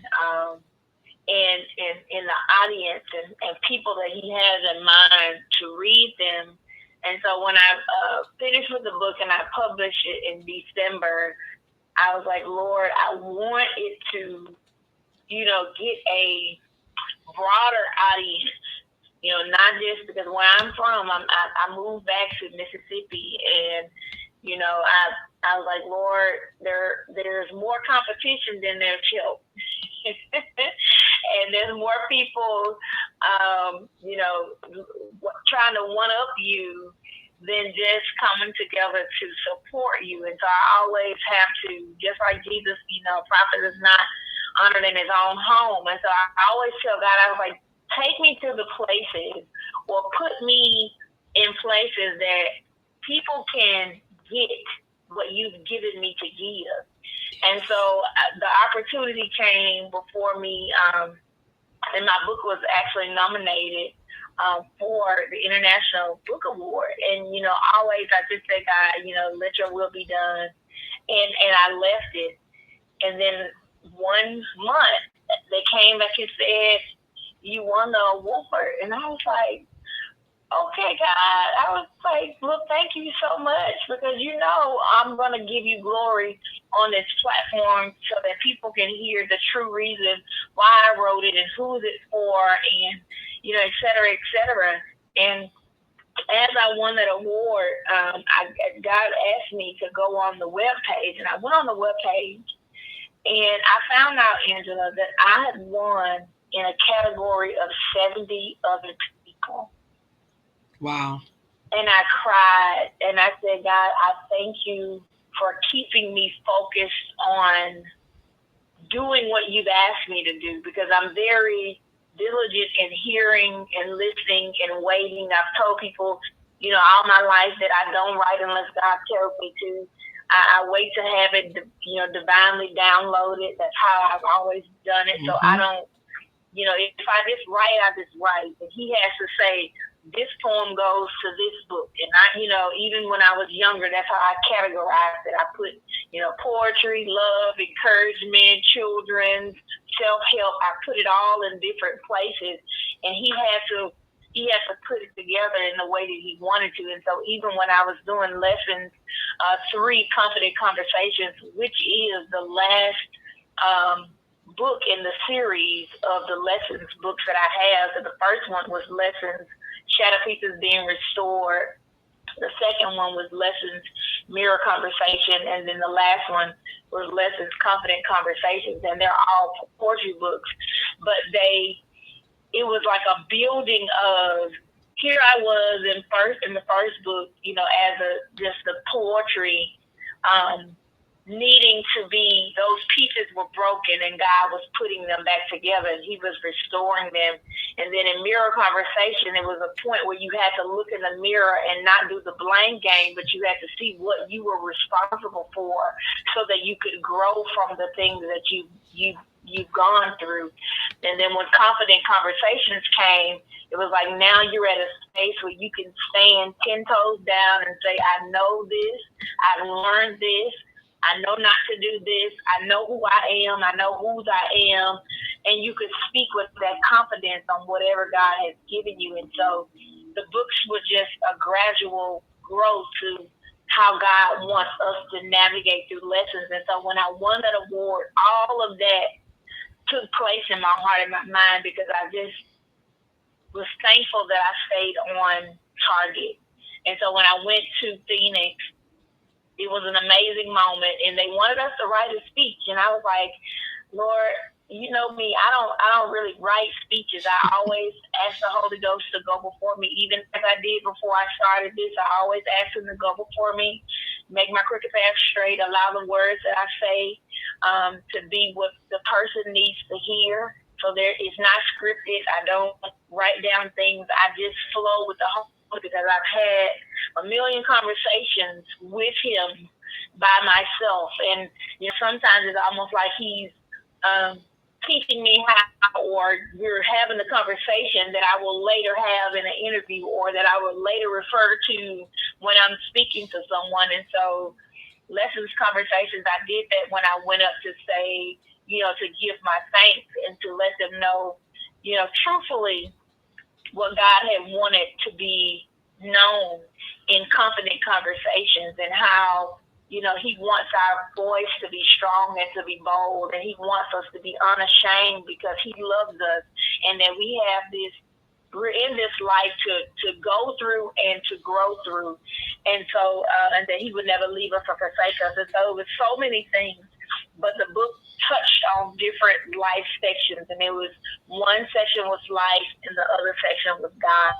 in the audience, and people that he has in mind to read them. And so when I finished with the book and I published it in December, I was like, Lord, I want it to, get a broader audience. Not just because where I'm from, I moved back to Mississippi, and I was like, Lord, there's more competition than there's help. And there's more people, trying to one up you than just coming together to support you. And so I always have to, just like Jesus, prophet is not honored in his own home. And so I always tell God, I was like, take me to the places, or put me in places that people can get what you've given me to give. And so the opportunity came before me, and my book was actually nominated for the International Book Award. And, always I just say, God, let your will be done. And I left it. And then 1 month, they came back and said, you won the award. And I was like, okay, God. I was like, look, thank you so much, because I'm going to give you glory on this platform so that people can hear the true reason why I wrote it and who's it for, and, et cetera, et cetera. And as I won that award, God asked me to go on the webpage, and I went on the webpage, and I found out, Angela, that I had won in a category of 70 other people. Wow. And I cried, and I said, God, I thank you for keeping me focused on doing what you've asked me to do, because I'm very diligent in hearing and listening and waiting. I've told people, all my life that I don't write unless God tells me to. I wait to have it, divinely downloaded. That's how I've always done it. Mm-hmm. So I don't, if I just write, I just write. And he has to say, this poem goes to this book. And I, even when I was younger, that's how I categorized it. I put, poetry, love, encouragement, children's, self-help. I put it all in different places. And he had to put it together in the way that he wanted to. And so even when I was doing lessons, 3 Confident Conversations, which is the last book in the series of the lessons books that I have. So the first one was Lessons, Shadow Pieces Being Restored. The second one was Lessons, Mirror Conversation. And then the last one was Lessons, Confident Conversations. And they're all poetry books. But it was like a building of, here I was in the first book, as just the poetry, needing to be, those pieces were broken and God was putting them back together and he was restoring them. And then in mirror conversation, it was a point where you had to look in the mirror and not do the blame game, but you had to see what you were responsible for so that you could grow from the things that you've gone through. And then when confident conversations came, it was like now you're at a space where you can stand 10 toes down and say, I know this, I've learned this, I know not to do this. I know who I am. I know whose I am. And you could speak with that confidence on whatever God has given you. And so the books were just a gradual growth to how God wants us to navigate through lessons. And so when I won that award, all of that took place in my heart and my mind because I just was thankful that I stayed on target. And so when I went to Phoenix, it was an amazing moment, and they wanted us to write a speech, and I was like, Lord, you know me, I don't really write speeches. I always ask the Holy Ghost to go before me, even as I did before I started this. I always ask him to go before me, make my crooked path straight, allow the words that I say to be what the person needs to hear. So it's not scripted. I don't write down things. I just flow with the Holy because I've had a million conversations with him by myself. And sometimes it's almost like he's teaching me how, or we're having a conversation that I will later have in an interview or that I will later refer to when I'm speaking to someone. And so lessons, conversations, I did that when I went up to say, to give my thanks and to let them know, truthfully, what God had wanted to be known in confident conversations and how, he wants our voice to be strong and to be bold, and he wants us to be unashamed because he loves us, and that we're in this life to go through and to grow through. And so, and that he would never leave us or forsake us. And so it was so many things, but the book touched on different life sections, and it was one section was life and the other section was God.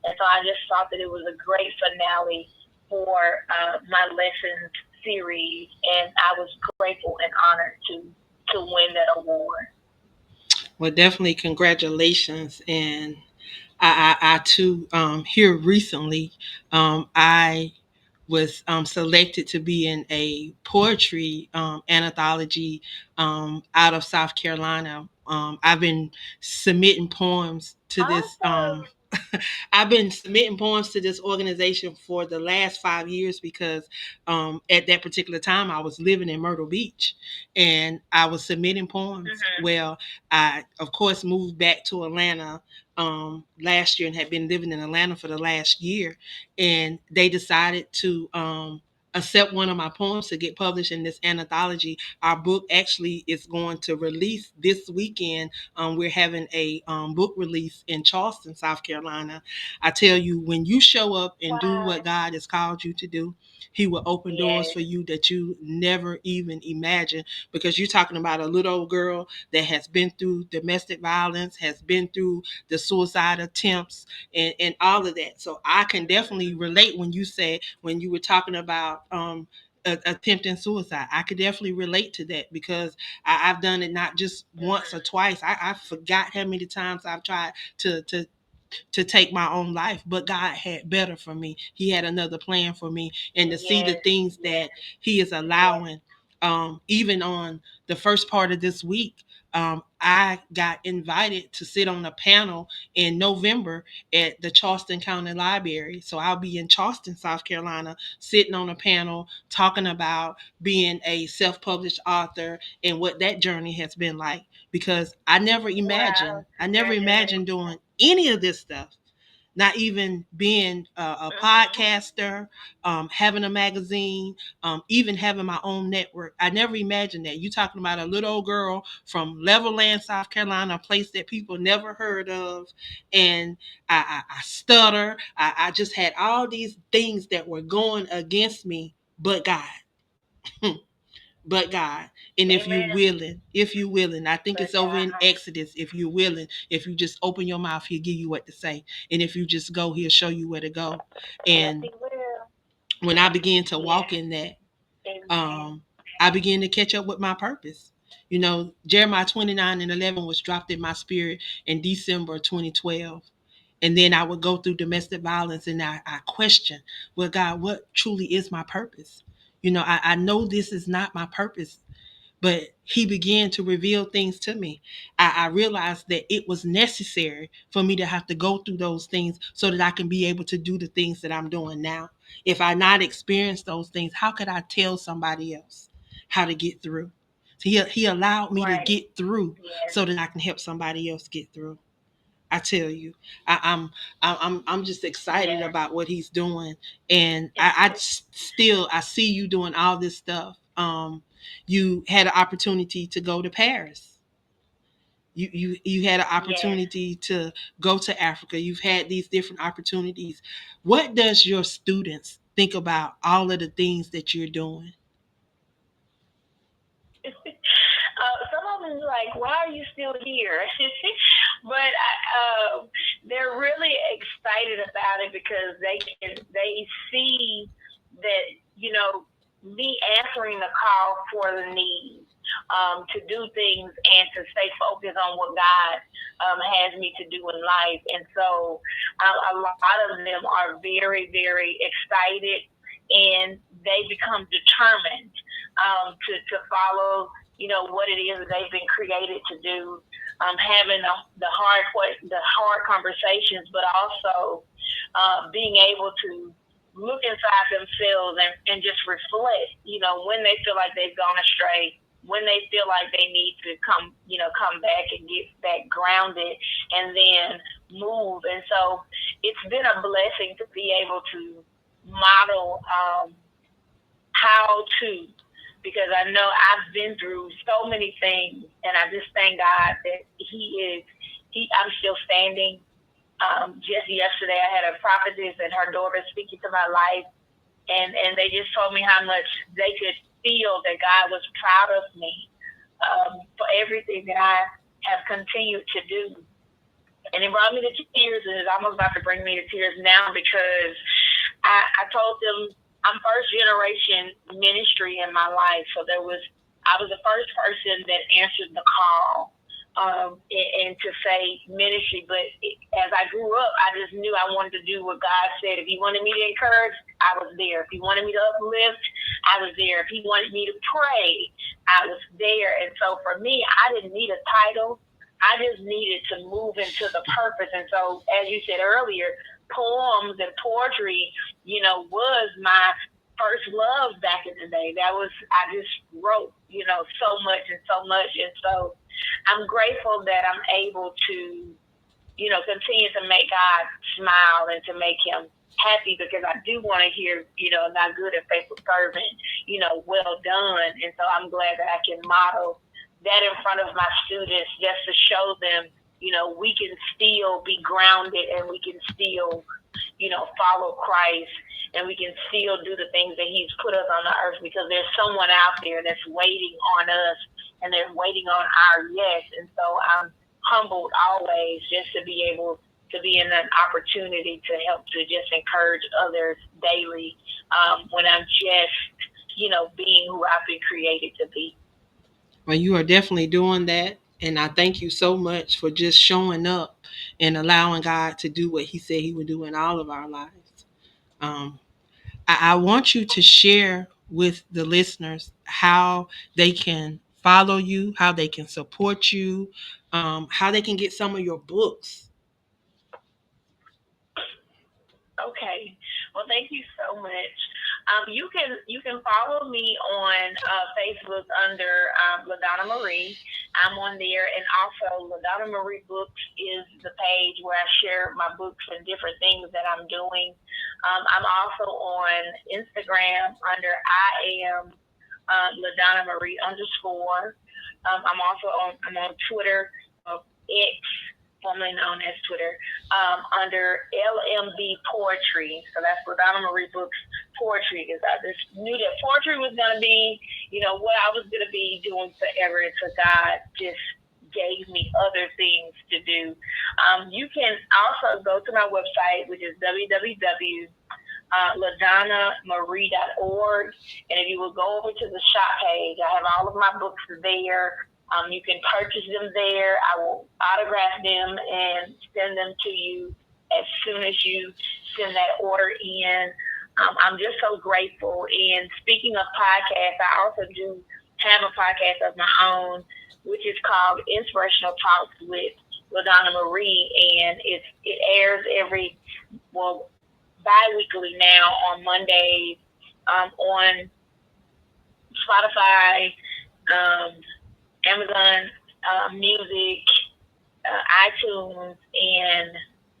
And so I just thought that it was a great finale for my lessons series, and I was grateful and honored to win that award. Well, definitely congratulations. And I too, here recently, I was selected to be in a poetry anthology out of South Carolina. I've been submitting poems to this. I've been submitting poems to this organization for the last 5 years because at that particular time I was living in Myrtle Beach and I was submitting poems. Mm-hmm. Well, I of course moved back to Atlanta last year and had been living in Atlanta for the last year, and they decided to accept one of my poems to get published in this anthology. Our book actually is going to release this weekend. We're having a book release in Charleston, South Carolina. I tell you, when you show up and do what God has called you to do, he will open doors for you that you never even imagined, because you're talking about a little old girl that has been through domestic violence, has been through the suicide attempts and all of that. So I can definitely relate when you were talking about attempting suicide. I could definitely relate to that because I've done it not just once or twice. I forgot how many times I've tried to take my own life, but God had better for me. He had another plan for me, and to see the things that he is allowing, even on the first part of this week, I got invited to sit on a panel in November at the Charleston County Library. So I'll be in Charleston, South Carolina, sitting on a panel talking about being a self-published author and what that journey has been like. Because I never imagined doing any of this stuff. Not even being a podcaster, having a magazine, even having my own network. I never imagined that. You talking about a little old girl from Levelland, South Carolina, a place that people never heard of. And I stutter. I just had all these things that were going against me, but God. But God. And if you're willing, I think it's over in Exodus. If you're willing, if you just open your mouth, he'll give you what to say. And if you just go, he'll show you where to go. And when I began to walk in that, I began to catch up with my purpose. You know, Jeremiah 29:11 was dropped in my spirit in December 2012. And then I would go through domestic violence and I question, well, God, what truly is my purpose? You know, I know this is not my purpose, but he began to reveal things to me. I realized that it was necessary for me to have to go through those things so that I can be able to do the things that I'm doing now. If I not experienced those things, how could I tell somebody else how to get through? So he allowed me to Right. get through Yes. so that I can help somebody else get through. I tell you, I'm just excited Yes. about what he's doing, and I see you doing all this stuff. You had an opportunity to go to Paris. You had an Yes. opportunity to go to Africa. You've had these different opportunities. What does your students think about all of the things that you're doing? Some of them is like, why are you still here? But they're really excited about it because they see that, you know, me answering the call for the need, to do things and to stay focused on what God has me to do in life. And so a lot of them are very, very excited, and they become determined to follow, you know, what it is that they've been created to do, having the hard conversations, but also being able to look inside themselves and just reflect, you know, when they feel like they've gone astray, when they feel like they need to come back and get back grounded and then move. And so it's been a blessing to be able to model how to, because I know I've been through so many things, and I just thank God that I'm still standing. Just yesterday, I had a prophetess and her daughter speaking to my life, and they just told me how much they could feel that God was proud of me for everything that I have continued to do. And it brought me to tears, and it's almost about to bring me to tears now, because I told them I'm first generation ministry in my life. So I was the first person that answered the call, and to say ministry. But as I grew up, I just knew I wanted to do what God said. If he wanted me to encourage, I was there. If he wanted me to uplift, I was there. If he wanted me to pray, I was there. And so for me, I didn't need a title. I just needed to move into the purpose. And so, as you said earlier, poems and poetry, you know, was my first love back in the day. I just wrote, you know, so much. And so I'm grateful that I'm able to, you know, continue to make God smile and to make him happy, because I do want to hear, you know, not good and faithful servant, you know, well done. And so I'm glad that I can model that in front of my students, just to show them, you know, we can still be grounded, and we can still, you know, follow Christ, and we can still do the things that he's put us on the earth, because there's someone out there that's waiting on us, and they're waiting on our yes. And so I'm humbled always just to be able to be in an opportunity to help to just encourage others daily, when I'm just, you know, being who I've been created to be. Well, you are definitely doing that. And I thank you so much for just showing up and allowing God to do what he said he would do in all of our lives. Um, I want you to share with the listeners how they can follow you, how they can support you, how they can get some of your books. Okay. Well, thank you so much. You can follow me on Facebook under LaDonna Marie. I'm on there, and also LaDonna Marie Books is the page where I share my books and different things that I'm doing. I'm also on Instagram under I am LaDonna Marie _. I'm on Twitter, X, formerly known as Twitter, under LMB Poetry. So that's LaDonna Marie Books Poetry, because I just knew that poetry was going to be, you know, what I was going to be doing forever. And so God just gave me other things to do. You can also go to my website, which is LaDonnaMarie.org. And if you will go over to the shop page, I have all of my books there. You can purchase them there. I will autograph them and send them to you as soon as you send that order in. I'm just so grateful. And speaking of podcasts, I also do have a podcast of my own, which is called Inspirational Talks with LaDonna Marie, and it airs bi-weekly now on Mondays, on Spotify, Amazon Music, iTunes, and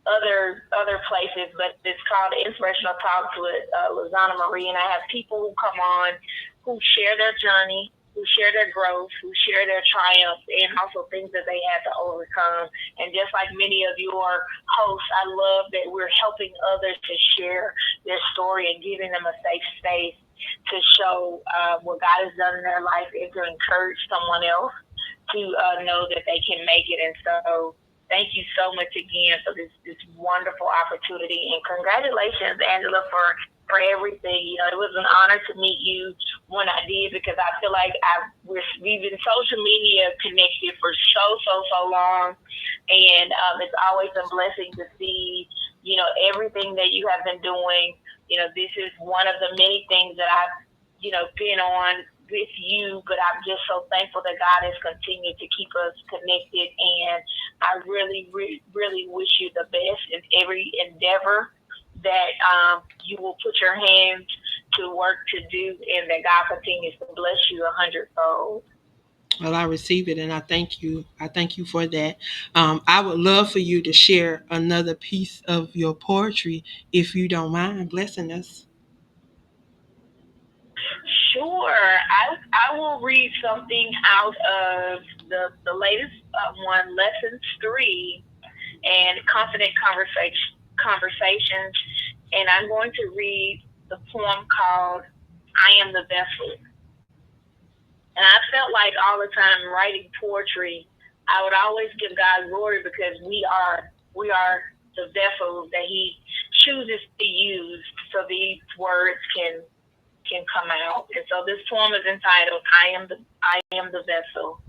other places. But it's called Inspirational Talks with LaDonna Marie, and I have people who come on who share their journey, who share their growth, who share their triumphs, and also things that they had to overcome. And just like many of your hosts, I love that we're helping others to share their story and giving them a safe space to show what God has done in their life and to encourage someone else to know that they can make it. And so thank you so much again for this wonderful opportunity. And congratulations, Angela, for everything. It was an honor to meet you when I did, because I feel like we've been social media connected for so long. And it's always a blessing to see, everything that you have been doing. This is one of the many things that I've, been on with you, but I'm just so thankful that God has continued to keep us connected. And I really, really wish you the best in every endeavor that you will put your hands to work to do, and that God continues to bless you 100-fold. Well, I receive it, and I thank you. I thank you for that. I would love for you to share another piece of your poetry, if you don't mind blessing us. Sure. I will read something out of the latest one, Lessons 3, and Confident Conversations. And I'm going to read the poem called I Am the Vessel. And I felt like all the time writing poetry, I would always give God glory, because we are the vessels that He chooses to use so these words can come out. And so this poem is entitled I Am the Vessel.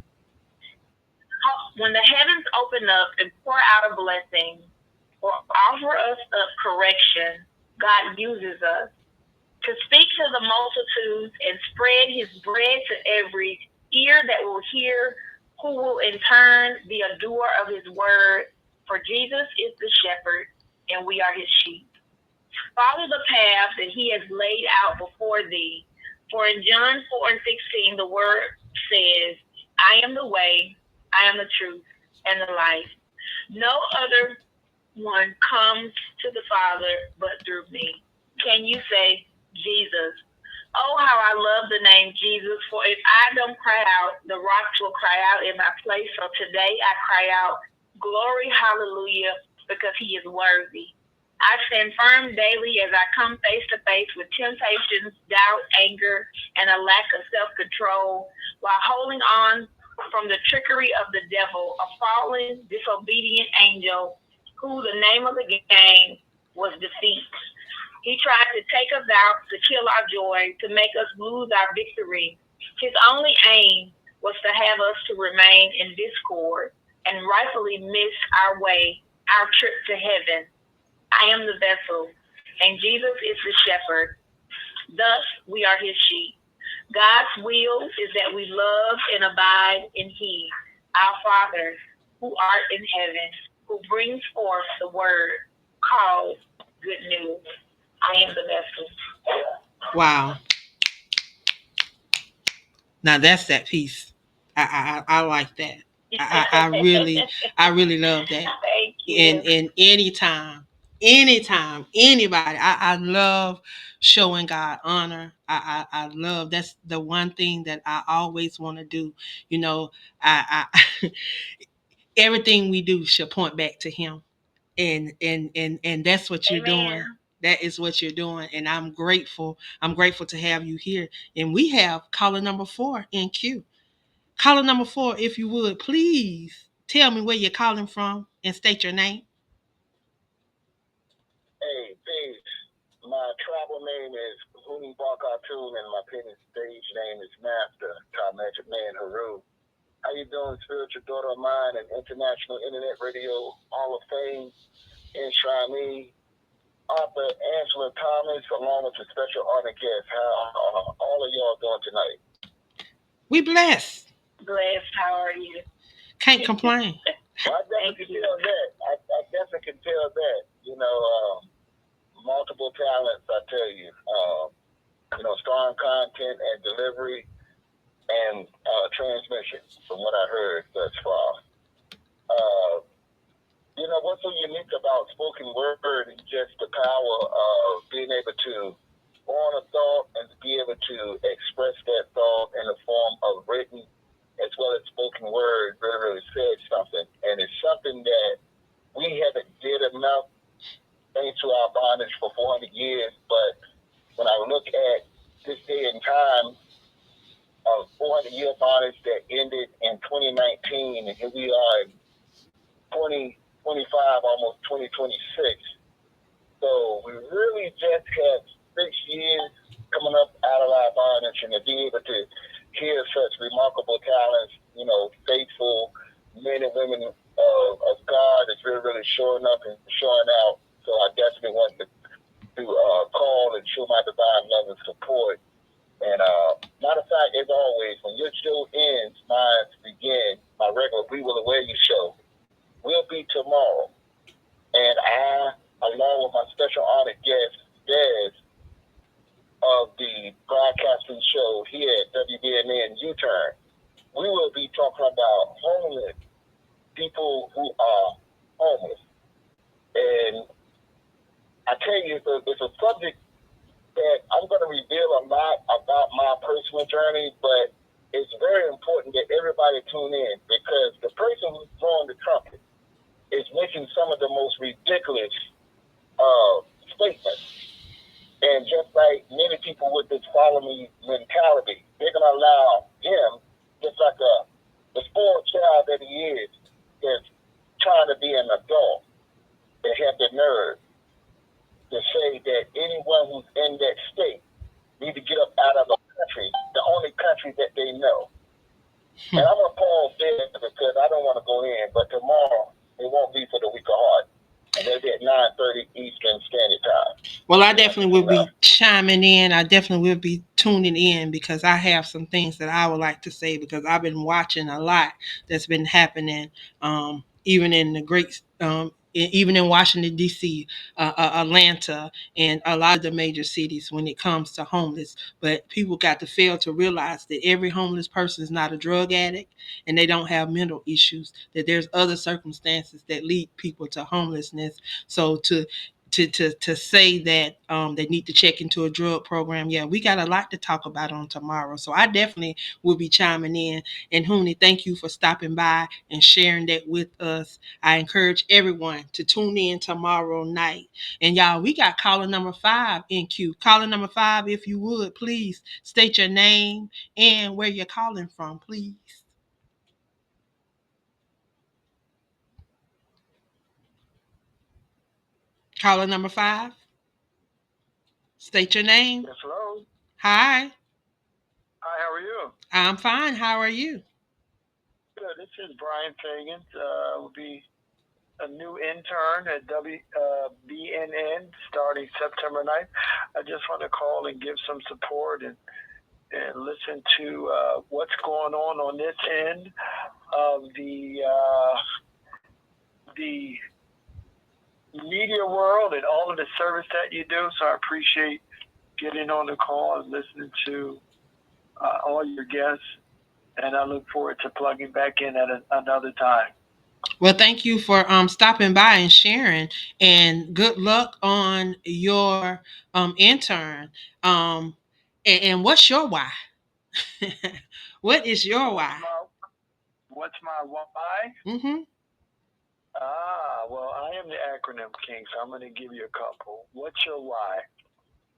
When the heavens open up and pour out a blessing or offer us a correction, God uses us to speak to the multitudes and spread His bread to every ear that will hear, who will in turn be a doer of His word. For Jesus is the shepherd, and we are His sheep. Follow the path that He has laid out before thee. For in John 4:16, the word says, I am the way, I am the truth, and the life. No other one comes to the Father but through me. Can you say, Jesus? Oh, how I love the name Jesus, for if I don't cry out, the rocks will cry out in my place. So today I cry out, glory, hallelujah, because He is worthy. I stand firm daily as I come face to face with temptations, doubt, anger, and a lack of self-control, while holding on from the trickery of the devil, a fallen, disobedient angel, who the name of the game was defeat. He tried to take us out, to kill our joy, to make us lose our victory. His only aim was to have us to remain in discord and rightfully miss our way, our trip to heaven. I am the vessel, and Jesus is the shepherd. Thus, we are His sheep. God's will is that we love and abide in Him, our Father, who art in heaven, who brings forth the word called good news. I am the vessel. Wow. Now that's that piece. I like that. I really love that. Thank you. And anytime, anybody, I love showing God honor. I love, that's the one thing that I always want to do. I everything we do should point back to Him, and that's what you're doing. That is what you're doing, and I'm grateful to have you here. And we have caller number 4 in queue. Caller number 4, if you would please tell me where you're calling from and state your name. Hey, peace. My tribe full name is Huni Barkatoon, and my pen stage name is Master Magic Man Haru. How you doing, spiritual daughter of mine and International Internet Radio Hall of Fame, Enshrine Me, author Angela Thomas, along with a special honor guest. How all of y'all doing tonight? We blessed. Blessed. How are you? Can't complain. Well, I definitely can tell that. I definitely can tell that. Multiple talents, I tell you. Strong content and delivery and transmission, from what I heard thus far. What's so unique about spoken word is just the power of being able to form a thought and to be able to express that thought in the form of written as well as spoken word really said something. And it's something that we haven't did enough thanks to our bondage for 400 years. But when I look at this day and time of 400-year bondage that ended in 2019, and here we are in 2025, almost 2026. So we really just have 6 years coming up out of our bondage, and to be able to hear such remarkable talents, faithful men and women of God is really showing up and showing out. So I definitely want to call and show my divine love and support. And matter of fact, as always, when your show ends, mine begin. My regular We Will Aware You show will be tomorrow. And I, along with my special honored guest, Des, of the broadcasting show here at WBNN U-Turn, we will be talking about homeless people who are homeless. And I tell you, it's a subject that I'm going to reveal a lot about my personal journey, but it's very important that everybody tune in, because the person who's blowing the trumpet is making some of the most ridiculous statements. And just like many people with this follow me mentality, they're going to allow him, just like the spoiled child that he is, that's trying to be an adult, and have the nerve to say that anyone who's in that state need to get up out of the country, the only country that they know. And I'm going to pause there because I don't want to go in, but tomorrow it won't be for the weak of heart. And they'll be at 9:30 Eastern Standard Time. Well, I definitely will be chiming in. I definitely will be tuning in, because I have some things that I would like to say, because I've been watching a lot that's been happening, even in the great, even in Washington, D.C., Atlanta, and a lot of the major cities when it comes to homeless. But people got to fail to realize that every homeless person is not a drug addict, and they don't have mental issues, that there's other circumstances that lead people to homelessness. So to say that they need to check into a drug program, yeah, we got a lot to talk about on tomorrow. So I definitely will be chiming in. And Huni, thank you for stopping by and sharing that with us. I encourage everyone to tune in tomorrow night. And y'all, we got caller number 5 in queue. Caller number 5, if you would, please state your name and where you're calling from, please. Caller number 5. State your name. Yes, hello. Hi. Hi, how are you? I'm fine. How are you? Good. This is Brian Fagan. Will be a new intern at BNN starting September 9th. I just want to call and give some support and listen to what's going on this end of the media world and all of the service that you do. So I appreciate getting on the call and listening to all your guests, and I look forward to plugging back in at another time. Well, thank you for stopping by and sharing, and good luck on your intern. And what's your why? What is your why? What's my why? Mm-hmm. Well, I am the acronym king, so I'm going to give you a couple. What's your why?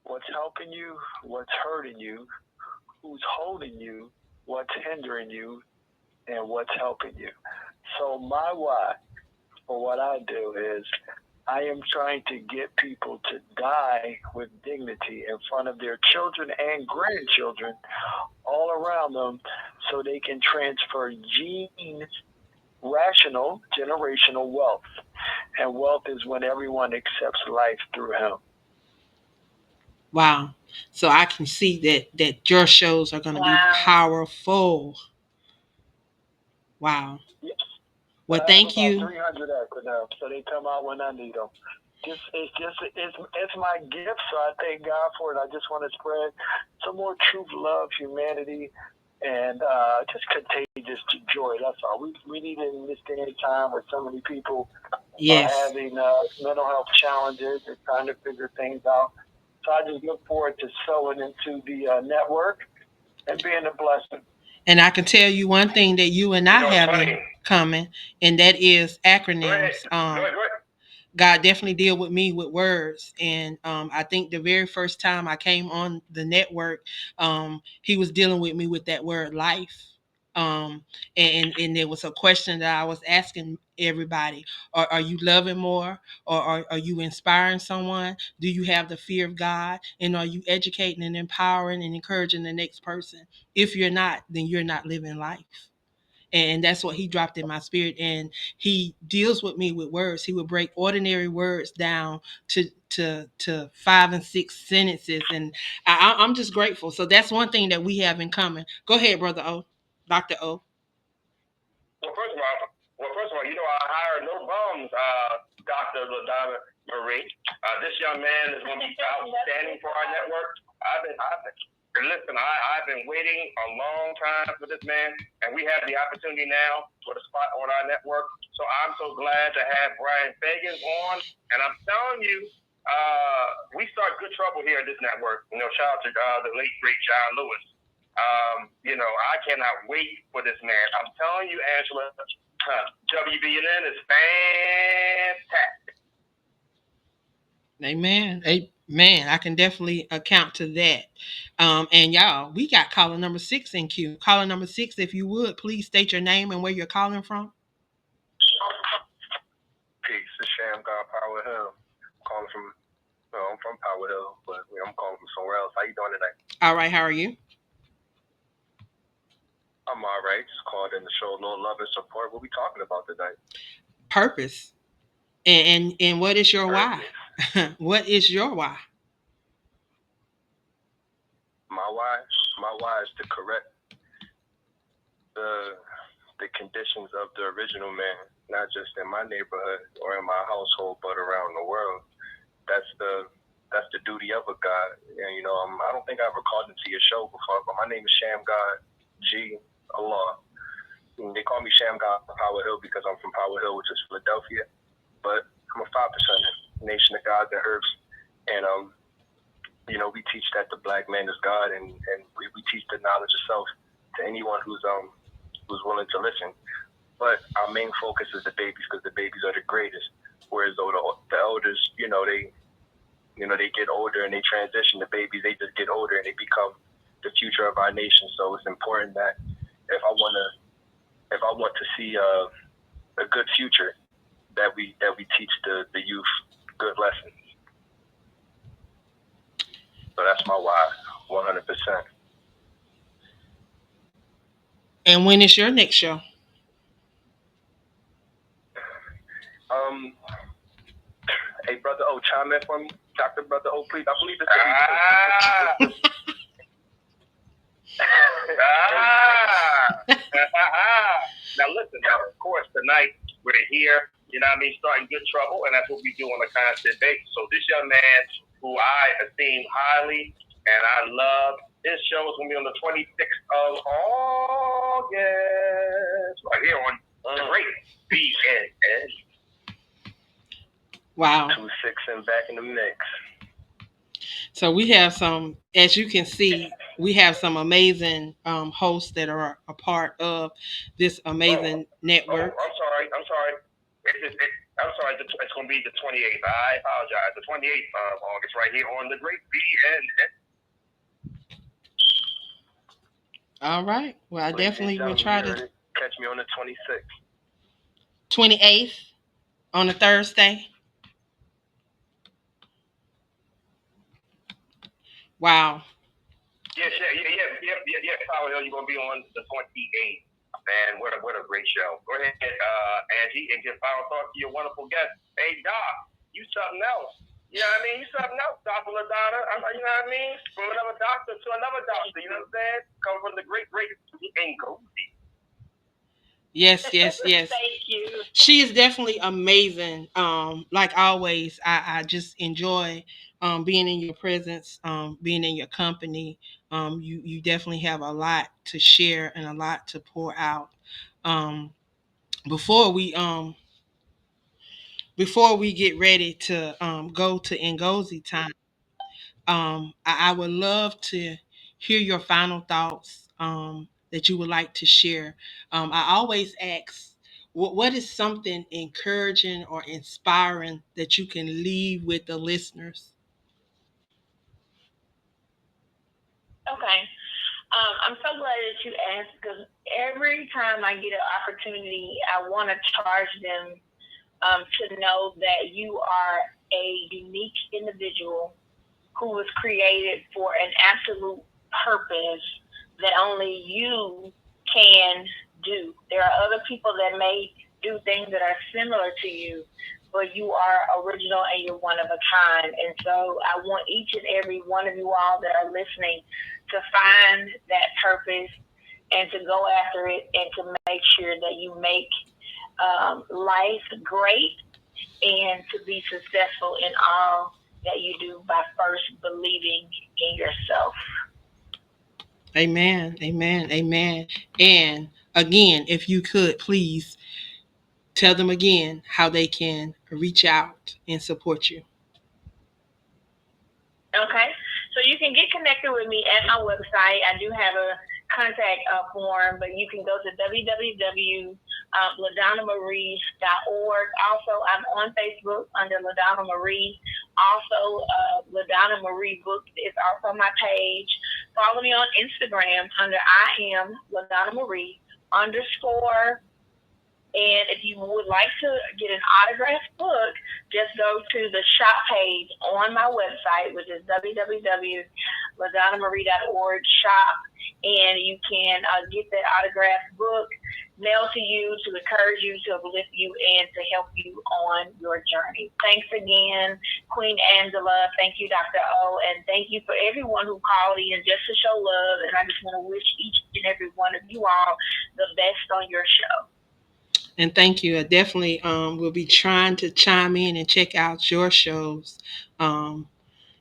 What's helping you? What's hurting you? Who's holding you? What's hindering you? And what's helping you? So my why for what I do is I am trying to get people to die with dignity in front of their children and grandchildren all around them so they can transfer rational generational wealth. And wealth is when everyone accepts life through him. Wow. So I can see that your shows are going to be powerful. Wow. Yes. Well, I thank have you. about 300 acronyms, so they come out when I need them. It's my gift, so I thank God for it. I just want to spread some more truth, love, humanity, and just contagious joy. That's all. We need it in this day and time where so many people are having mental health challenges. They're trying to figure things out. So I just look forward to sewing into the network and being a blessing. And I can tell you one thing that you and I have in common, and that is acronyms. Go ahead. God definitely deal with me with words. And I think the very first time I came on the network, he was dealing with me with that word life. And there was a question that I was asking everybody. Are you loving more? Or are you inspiring someone? Do you have the fear of God? And are you educating and empowering and encouraging the next person? If you're not, then you're not living life. And that's what he dropped in my spirit. And he deals with me with words. He would break ordinary words down to 5 and 6 sentences. And I'm just grateful. So that's one thing that we have in common. Go ahead, Brother O. Dr. O. Well, first of all, I hire no bums, Dr. LaDonna Marie. This young man is going to be outstanding for our network. I've been waiting a long time for this man, and we have the opportunity now for the spot on our network. So I'm so glad to have Brian Fagans on, and I'm telling you, we start good trouble here at this network. Shout out to the late great John Lewis. I cannot wait for this man. I'm telling you, Angela, WBNN is fantastic. Amen. Amen. I can definitely account to that. And y'all, we got caller number 6 in queue. Caller number 6, if you would, please state your name and where you're calling from. Peace. It's Sham God Power Hill. I'm from Power Hill, but I'm calling from somewhere else. How you doing today? All right. How are you? I'm all right. Just called in to show a little love and support. What we talking about today? Purpose. And what is your why? What is your why? My why is to correct the conditions of the original man, not just in my neighborhood or in my household, but around the world. That's the duty of a God. And I don't think I ever called into your show before, but my name is Sham God G Allah. And they call me Sham God Power Hill because I'm from Power Hill, which is Philadelphia. But I'm a 5%er, nation of God that hurts. And we teach that the black man is God, and we teach the knowledge of self to anyone who's willing to listen. But our main focus is the babies, because the babies are the greatest. Whereas though the elders, they get older and they transition. The babies, they just get older and they become the future of our nation. So it's important that if I want to see a good future, that we teach the youth good lessons. So that's my why, 100%. And when is your next show? Hey, Brother O, chime in for me. Dr. Brother O, please. I believe it's Now listen, of course, tonight we're here, starting good trouble, and that's what we do on a constant basis. So this young man, who I esteem highly and I love, his show is going to be on the 26th of August, right here on the great BNN. Wow. 2-6 and back in the mix. So we have some, as you can see, we have some amazing hosts that are a part of this amazing network. I'm sorry. I'm sorry. It's going to be the 28th. I apologize. The 28th of August, right here on the great BNN. All right. Well, I definitely will try to catch me on the 26th. 28th on a Thursday. Wow. Yes, Power Hill, you're gonna be on the 28th. Man, what a great show. Go ahead, Angie, and give final thoughts to your wonderful guest. Hey, Doc, you something else. You know what I mean? You something else, Dr. LaDonna. You know what I mean? From another doctor to another doctor. You know what I'm saying? Come from the great Ngozi. Yes. Thank you. She is definitely amazing. Like always, I just enjoy being in your presence, being in your company. You definitely have a lot to share and a lot to pour out. Um, before we get ready to go to Ngozi time, I would love to hear your final thoughts that you would like to share. I always ask, what is something encouraging or inspiring that you can leave with the listeners? Okay. I'm so glad that you asked because every time I get an opportunity, I want to charge them to know that you are a unique individual who was created for an absolute purpose that only you can do. There are other people that may do things that are similar to you, but you are original and you're one of a kind. And so I want each and every one of you all that are listening to find that purpose and to go after it and to make sure that you make life great and to be successful in all that you do by first believing in yourself. Amen. And again, if you could please tell them again how they can reach out and support you. Okay, so you can get connected with me at my website. I do have a contact form, but you can go to www.ladonnamarie.org. Also, I'm on Facebook under LaDonna Marie. Also, LaDonna Marie Books is also my page. Follow me on Instagram under I am LaDonna Marie _. And if you would like to get an autographed book, just go to the shop page on my website, which is www.ladonnamarie.org shop, and you can get that autographed book mailed to you to encourage you, to uplift you, and to help you on your journey. Thanks again, Queen Angela. Thank you, Dr. O, and thank you for everyone who called in just to show love. And I just want to wish each and every one of you all the best on your show. And thank you. I definitely will be trying to chime in and check out your shows. And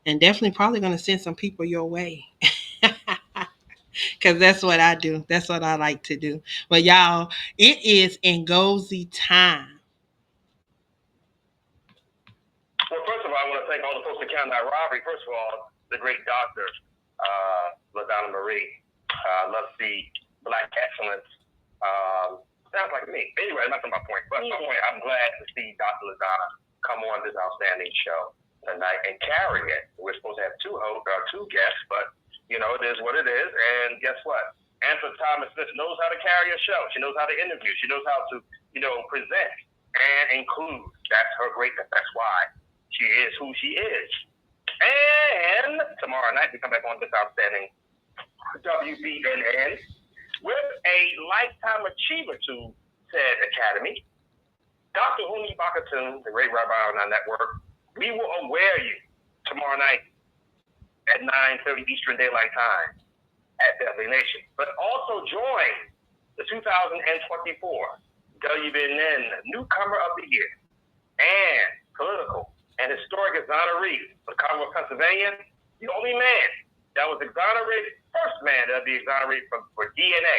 definitely probably going to send some people your way. Because that's what I do. That's what I like to do. But y'all, it is Ngozi time. Well, first of all, I want to thank all the folks that counted that robbery. First of all, the great doctor, LaDonna Marie. Love to see Black excellence. Sounds like me. Anyway, that's not my point. But my point, I'm glad to see Dr. LaDonna come on this outstanding show tonight and carry it. We're supposed to have two guests, but you know, it is what it is. And guess what? Angela Thomas Smith knows how to carry a show. She knows how to interview. She knows how to, present and include. That's her greatness. That's why she is who she is. And tomorrow night we come back on this outstanding WBNN with a Lifetime Achiever to said Academy. Dr. Humi Bakatun, the great rabbi on our network, we will aware you tomorrow night at 9:30 Eastern Daylight Time at Beverly Nation. But also join the 2024 WBNN Newcomer of the Year and political and historic exoneree for the Commonwealth of Pennsylvania, the only man that was exonerated, first man that be exonerated for DNA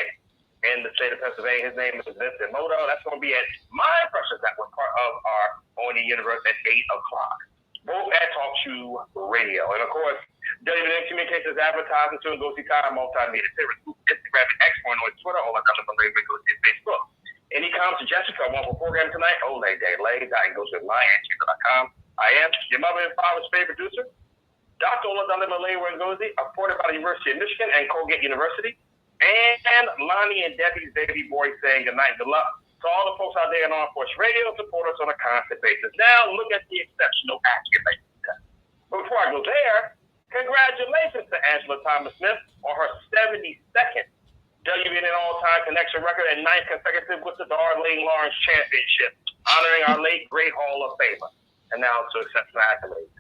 in the state of Pennsylvania. His name is Vincent Moto. That's going to be at my Precious Network, part of our ONE Universe at 8 o'clock. Both at Talk Shoe Radio. And of course, WBN Communications Advertising, to Ngozi Time, Multimedia, Instagram, and X, on Twitter, all I got to believe it goes to Facebook. Any comments, suggestions for one for program tonight? Olay.lay.com. I am your mother and father's favorite producer, Dr. LaDonna Marie Ngozi, afforded by the University of Michigan and Colgate University, and Lonnie and Debbie's baby boy saying good night and good luck to all the folks out there on Armed Force Radio support us on a constant basis. Now look at the exceptional accuracy. But before I go there, Congratulations to Angela Thomas Smith on her 72nd WBN All-Time Connection record and 9th consecutive with the Darlene Lawrence Championship, honoring our late great Hall of Famer. And now to accept my accolades.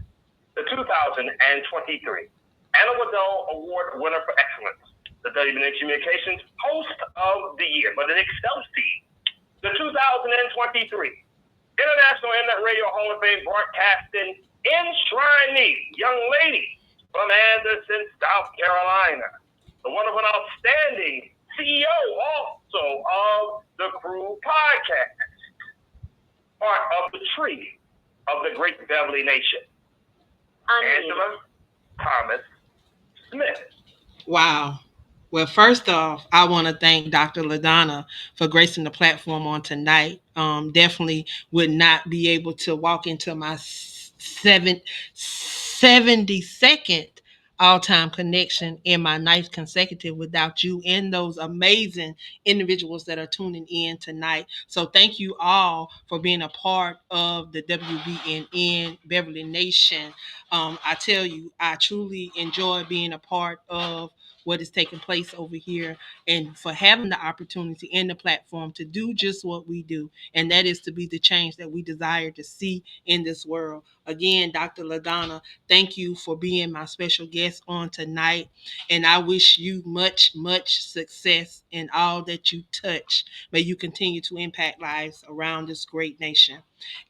The 2023 Anna Waddell Award winner for excellence, the WBN Communications Host of the Year, but an Excelsior. The 2023 International Internet Radio Hall of Fame Broadcasting enshrinee young lady from Anderson, South Carolina. The wonderful and outstanding CEO also of the Crew Podcast, part of the tree of the great Beverly Nation, Angela Thomas Smith. Wow. Well, first off, I want to thank Dr. LaDonna for gracing the platform on tonight. Definitely would not be able to walk into my 72nd all-time connection in my 9th consecutive without you and those amazing individuals that are tuning in tonight. So thank you all for being a part of the WBNN Beverly Nation. I tell you, I truly enjoy being a part of what is taking place over here and for having the opportunity and the platform to do just what we do, and that is to be the change that we desire to see in this world. Again, Dr. LaDonna, thank you for being my special guest on tonight, and I wish you much success in all that you touch. May you continue to impact lives around this great nation.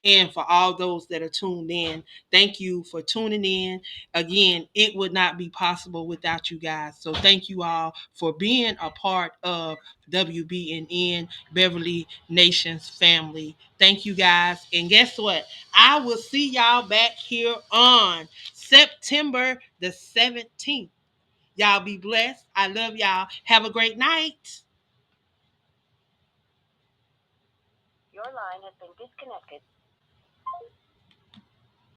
And for all those that are tuned in, thank you for tuning in. Again, it would not be possible without you guys. So thank you all for being a part of WBNN Beverly Nations family. Thank you guys. And guess what? I will see y'all back here on September the 17th. Y'all be blessed. I love y'all. Have a great night. Your line has been disconnected.